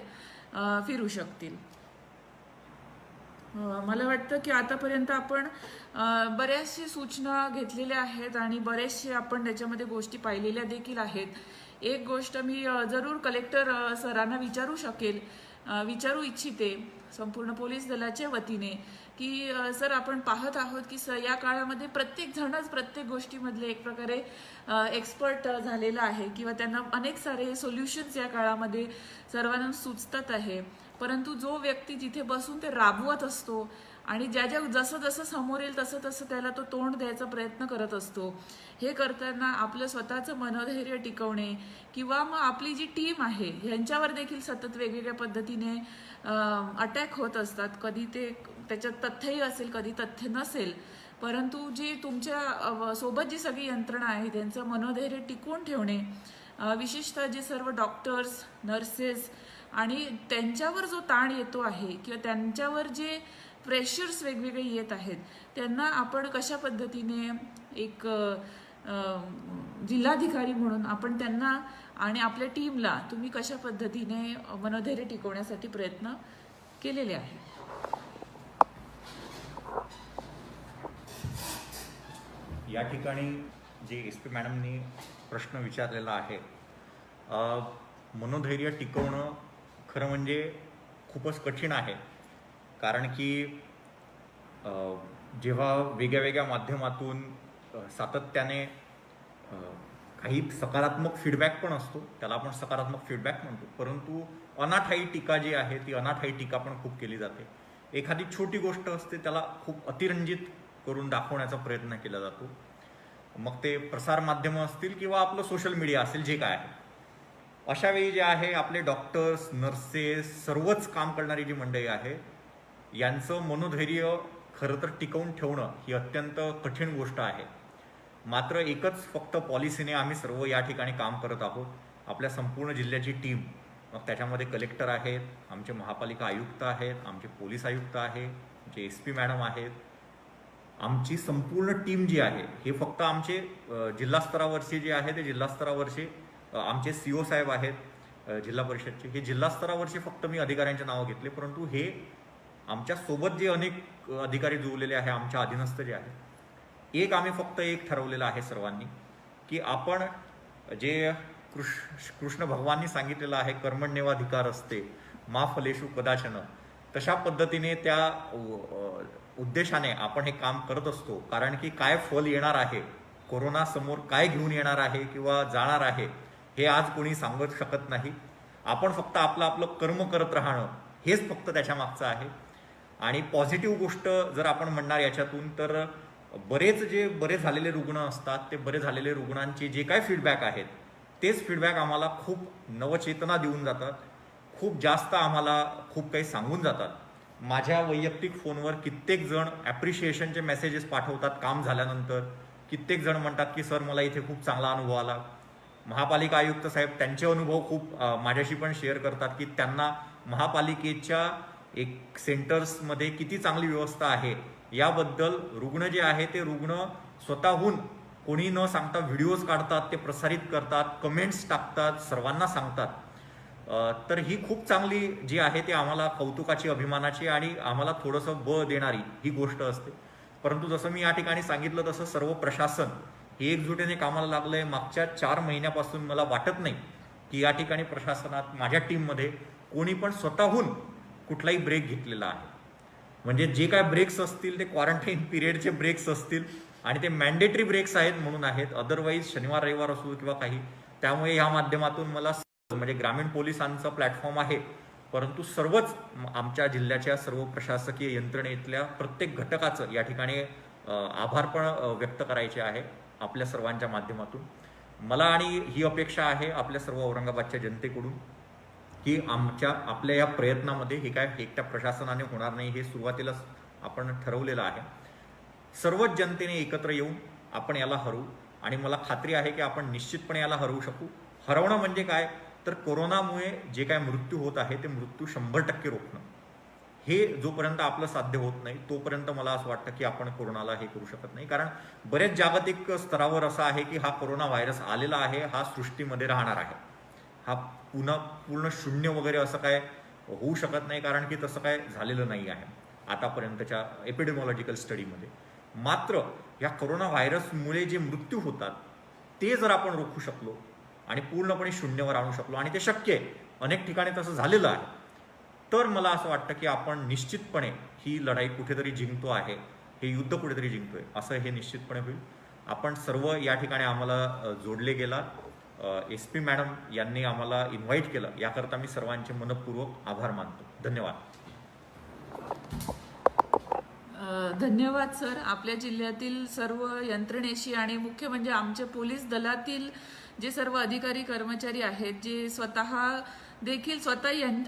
फिरू शकतील. मला वाटतं की आतापर्यंत आपण बऱ्याचशा सूचना घेतलेल्या आहेत आणि बरेचसे आपण त्याच्यामध्ये गोष्टी पाहिलेल्या देखील आहेत. एक गोष्ट मी जरूर कलेक्टर सरांना विचारू इच्छिते संपूर्ण पोलीस दलाच्या वतीने की सर, आपण पाहत आहोत की या काळामध्ये प्रत्येक जणच प्रत्येक गोष्टीमधले एक प्रकारे एक्सपर्ट झालेला आहे किंवा त्यांना अनेक सारे सोल्युशन्स या काळामध्ये सर्वांना सुचतात आहे, परंतु जो व्यक्ती जिथे बसून ते राबवत असतो आणि जसं समोर येईल तसं त्याला तो तोंड द्यायचा प्रयत्न करत असतो, हे करताना आपलं स्वतःचं मनोधैर्य टिकवणे किंवा मग आपली जी टीम आहे ह्यांच्यावर देखील सतत वेगवेगळ्या पद्धतीने अटॅक होत असतात. कधी ते त्याच्यात तथ्यही असेल, कधी तथ्य नसेल, परंतु जी तुमच्या सोबत जी सगळी यंत्रणा आहे त्यांचं मनोधैर्य टिकवून ठेवणे, विशेषतः जे सर्व डॉक्टर्स, नर्सेस आणि त्यांच्यावर जो ताण येतो आहे किंवा त्यांच्यावर जे प्रेशर्स वेगवेगळे येत आहेत त्यांना आपण कशा पद्धतीने एक जिल्हाधिकारी म्हणून आपण त्यांना आणि आपल्या टीमला तुम्ही कशा पद्धतीने मनोधैर्य टिकवण्यासाठी प्रयत्न केलेले आहेत. या ठिकाणी जे SP मॅडमनी प्रश्न विचारलेला आहे, मनोधैर्य टिकवणं खरं म्हणजे खूपच कठीण आहे, कारण की जेव्हा वेगळ्या माध्यमातून सातत्याने काही सकारात्मक फीडबॅक पण असतो, त्याला आपण सकारात्मक फीडबॅक म्हणतो, परंतु अनाठायी टीका जी आहे ती अनाठायी टीका पण खूप केली जाते. एखादी छोटी गोष्ट असते त्याला खूप अतिरंजित करून दाखवण्याचा प्रयत्न केला जातो, मग ते प्रसार माध्यमं असतील किंवा आपलं सोशल मीडिया असेल, जे काय आहे. अशा वेळी जे आहे आपले डॉक्टर्स, नर्सेस, सर्वच काम करणारी जी मंडळी आहे यांचं मनोधैर्य खरं तर टिकवून ठेवणं ही अत्यंत कठीण गोष्ट आहे. मात्र एकच फक्त पॉलिसीने आम्ही सर्व या ठिकाणी काम करत आहोत. आपल्या संपूर्ण जिल्ह्याची टीम, मग त्याच्यामध्ये कलेक्टर आहेत, आमचे महापालिका आयुक्त आहेत, आमचे पोलीस आयुक्त आहेत, आमचे SP मॅडम आहेत, आमची संपूर्ण टीम जी आहे, हे फक्त आमचे जिल्हा स्तरावरचे जे आहे ते जिल्हा स्तरावरचे आमचे CO साहेब आहेत जिल्हा परिषदचे, हे जिल्हा स्तरावरचे फक्त मी अधिकाऱ्यांचे नावं घेतले, परंतु हे आमच्या सोबत जे अनेक अधिकारी जुळलेले आहे, आमच्या अधीनस्थ जे आहे, आम्ही फक्त एक ठरवलेलं आहे सर्वांनी की आपण जे कृष्ण भगवाननी सांगितलेलं आहे, कर्मण्येवाधिकार असते मा फलेषु कदाचन, तशा पद्धतीने त्या उद्देशाने आपण हे काम करत असतो. कारण की काय फल येणार आहे, कोरोना समोर काय घेऊन येणार आहे किंवा जाणार आहे, हे आज कोणी सांगू शकत नाही. आपण फक्त आपलं कर्म करत राहणं हेच फक्त त्याच्या मागचं आहे. आणि पॉझिटिव्ह गोष्ट जर आपण म्हणणार याच्यातून, तर जे बरे झालेले रुग्ण असतात, ते बरे झालेले रुग्णांचे जे काय फीडबॅक आहेत, तेच फीडबॅक आम्हाला खूप नवचेतना देऊन जातात, खूप जास्त आम्हाला खूप काही सांगून जातात. माझ्या वैयक्तिक फोनवर कित्येक जण ॲप्रिशिएशनचे मेसेजेस पाठवतात काम झाल्यानंतर. कित्येक जण म्हणतात की सर मला इथे खूप चांगला अनुभव आला. महापालिका आयुक्त साहेब त्यांचे अनुभव खूप माझ्याशी पण शेअर करतात की त्यांना महापालिकेच्या एक सेंटर्समध्ये किती चांगली व्यवस्था आहे याबद्दल रुग्ण जे आहे ते रुग्ण स्वतःहून कोणी न सांगता व्हिडिओज काढतात, ते प्रसारित करतात, कमेंट्स टाकतात, सर्वांना सांगतात. तर ही खूप चांगली जी आहे ते आम्हाला कौतुकाची, अभिमानाची आणि आम्हाला थोडंसं बळ देणारी ही गोष्ट असते. परंतु जसं मी या ठिकाणी सांगितलं तसं सर्व प्रशासन हे एकजुटीने कामाला लागलंय. मागच्या 4 महिन्यापासून मला वाटत नाही की या ठिकाणी प्रशासनात माझ्या टीममध्ये कोणी पण स्वतःहून कुठलाही ब्रेक घेतलेला आहे. म्हणजे जे काय ब्रेक्स असतील ते क्वारंटाईन पिरियडचे ब्रेक्स असतील आणि ते मॅन्डेटरी ब्रेक्स आहेत म्हणून आहेत. अदरवाईज शनिवार रविवार असो किंवा काही, त्यामुळे या माध्यमातून मला म्हणजे ग्रामीण पोलिसांचा प्लॅटफॉर्म आहे, परंतु सर्वच आमच्या जिल्ह्याच्या सर्व प्रशासकीय यंत्रणेतल्या प्रत्येक घटकाचं या ठिकाणी आभार पण व्यक्त करायचे आहे आपल्या सर्वांच्या माध्यमातून. मला आणि ही अपेक्षा आहे आपल्या सर्व औरंगाबादच्या जनतेकडून की आपल्या या प्रयत्नामध्ये हे काय एकट्या प्रशासनाने होणार नाही, हे सुरुवातीलाच आपण ठरवलेलं आहे. सर्वच जनतेने एकत्र येऊन आपण याला हरवू आणि मला खात्री आहे की आपण निश्चितपणे याला हरवू शकू. हरवणं म्हणजे काय, तर कोरोनामुळे जे काय मृत्यू होत आहे ते मृत्यू 100% रोखणं. हे जोपर्यंत आपलं साध्य होत नाही तोपर्यंत मला असं वाटतं की आपण कोरोनाला हे करू शकत नाही. कारण बरेच जागतिक स्तरावर असं आहे की हा कोरोना व्हायरस आलेला आहे, हा सृष्टीमध्ये राहणार आहे, हा पूर्ण शून्य वगैरे असं काय होऊ शकत नाही, कारण की तसं काय झालेलं नाही आहे आतापर्यंतच्या एपिडेमॉलॉजिकल स्टडीमध्ये. मात्र या कोरोना व्हायरसमुळे जे मृत्यू होतात ते जर आपण रोखू शकलो आणि पूर्णपणे शून्यावर आणू शकलो, आणि ते शक्य आहे, अनेक ठिकाणी तसं झालेलं आहे, तर मला असं वाटतं की आपण निश्चितपणे ही लढाई कुठेतरी जिंकतो आहे, हे युद्ध कुठेतरी जिंकतोय असं हे निश्चितपणे होईल. आपण सर्व या ठिकाणी आम्हाला जोडले गेलात. SP मॅडम यांनी आम्हाला इन्व्हाइट केलं, याकरता मी सर्वांचे मनपूर्वक आभार मानतो. धन्यवाद. धन्यवाद सर. आपल्या जिल्ह्यातील सर्व यंत्रणेशी आणि मुख्य म्हणजे आमच्या पोलीस दलातील जे सर्व अधिकारी कर्मचारी आहेत, जे स्वतः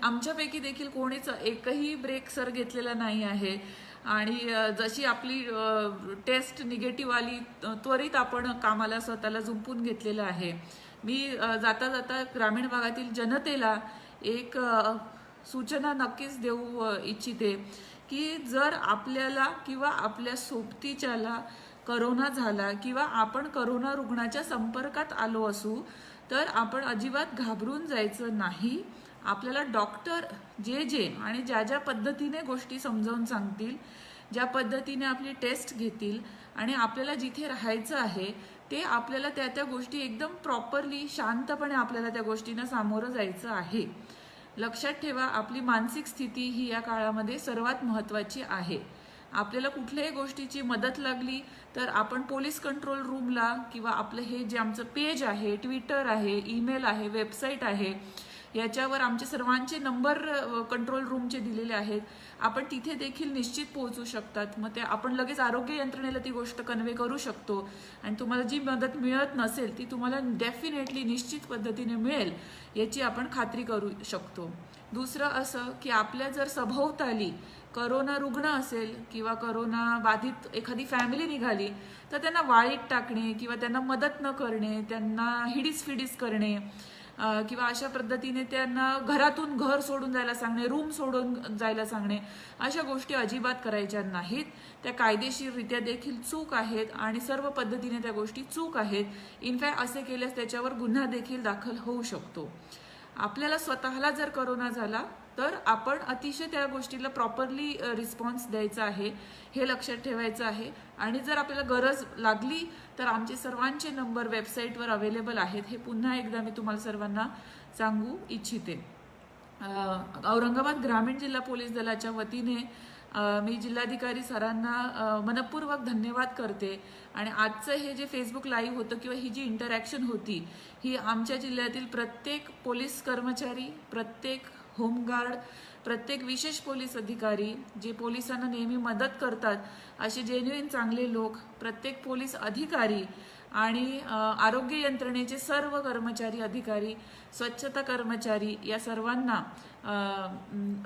आमच्यापैकी देखील कोणीच एकही ब्रेक सर घेतलेला नाही आहे. आणि जशी आपली टेस्ट निगेटिव्ह आली त्वरित आपण कामाला स्वतःला जुंपून घेतलेलं आहे. मी जाता जाता ग्रामीण भागातील जनतेला एक सूचना नक्कीच देऊ इच्छिते की जर आपल्याला किंवा आपल्या सोबतीच्याला करोना झाला किंवा आपण करोना रुग्णाच्या संपर्कात आलो असू तर आपण अजिबात घाबरून जायचं नाही. आपल्याला डॉक्टर जे आणि ज्या पद्धतीने गोष्टी समजावून सांगतील, ज्या पद्धतीने आपली टेस्ट घेतील आणि आपल्याला जिथे राहायचं आहे ते आपल्याला त्या गोष्टी एकदम प्रॉपरली शांतपणे आपल्याला त्या गोष्टींना सामोरं जायचं आहे. लक्षात ठेवा, आपली मानसिक स्थिती ही या काळामध्ये सर्वात महत्त्वाची आहे. आपल्याला कुठल्याही गोष्टीची मदत लागली तर आपण पोलीस कंट्रोल रूमला किंवा आपलं हे जे आमचं पेज आहे, ट्विटर आहे, ईमेल आहे, वेबसाईट आहे, याच्यावर आमचे सर्वांचे नंबर कंट्रोल रूमचे दिलेले आहेत. आपण तिथे देखील निश्चित पोहोचू शकतात. मग ते आपण लगेच आरोग्य यंत्रणेला ती गोष्ट कन्वे करू शकतो आणि तुम्हाला जी मदत मिळत नसेल ती तुम्हाला डेफिनेटली निश्चित पद्धतीने मिळेल याची आपण खात्री करू शकतो. दुसरं असं की आपल्या जर सभोवताली करोना रुग्ण असेल किंवा करोना बाधित एखादी फॅमिली निघाली तर त्यांना वाळीत टाकणे किंवा त्यांना मदत न करणे, त्यांना हिडीस करणे किंवा अशा पद्धतीने त्यांना घरातून घर सोडून जायला सांगणे, रूम सोडून जायला सांगणे, अशा गोष्टी अजिबात करायच्या नाहीत. त्या कायदेशीररित्या देखील चूक आहेत आणि सर्व पद्धतीने त्या गोष्टी चूक आहेत. इनफॅक्ट असे केल्यास त्याच्यावर गुन्हा देखील दाखल होऊ शकतो. आपल्याला स्वतःला जर करोना झाला तर आपण अतिशय त्या गोष्टीला प्रॉपरली रिस्पॉन्स द्यायचा आहे, हे लक्षात ठेवायचं आहे. आणि जर आपल्याला गरज लागली तर आमचे सर्वांचे नंबर वेबसाईटवर अवेलेबल आहेत, हे पुन्हा एकदा मी तुम्हाला सर्वांना सांगू इच्छिते. औरंगाबाद ग्रामीण जिल्हा पोलीस दलाच्या वतीने मी जिल्हाधिकारी सरांना मनपूर्वक धन्यवाद करते. आणि आजचं हे जे फेसबुक लाईव्ह होतं किंवा ही जी इंटरॅक्शन होती ही आमच्या जिल्ह्यातील प्रत्येक पोलीस कर्मचारी, प्रत्येक होमगार्ड प्रत्येक विशेष पोलीस अधिकारी जे पोलिसांना नेहमी मदत करतात असे जेन्युइन चांगले लोक, प्रत्येक पोलीस अधिकारी आणि आरोग्य यंत्रणेचे सर्व कर्मचारी अधिकारी, स्वच्छता कर्मचारी या सर्वांना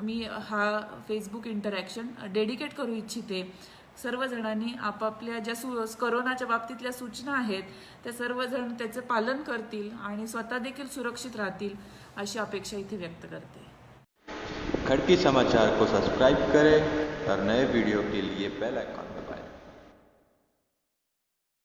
मी हा फेसबुक इंटरॅक्शन डेडिकेट करू इच्छिते. सर्वजणांनी आपापल्या ज्या कोरोनाच्या बाबतीतल्या सूचना आहेत त्या सर्वजण त्याचे पालन करतील आणि स्वतः देखील सुरक्षित राहतील अशी अपेक्षा इथे व्यक्त करते. खड़की समाचार को सब्सक्राइब करें और नए वीडियो के लिए बेल आइकन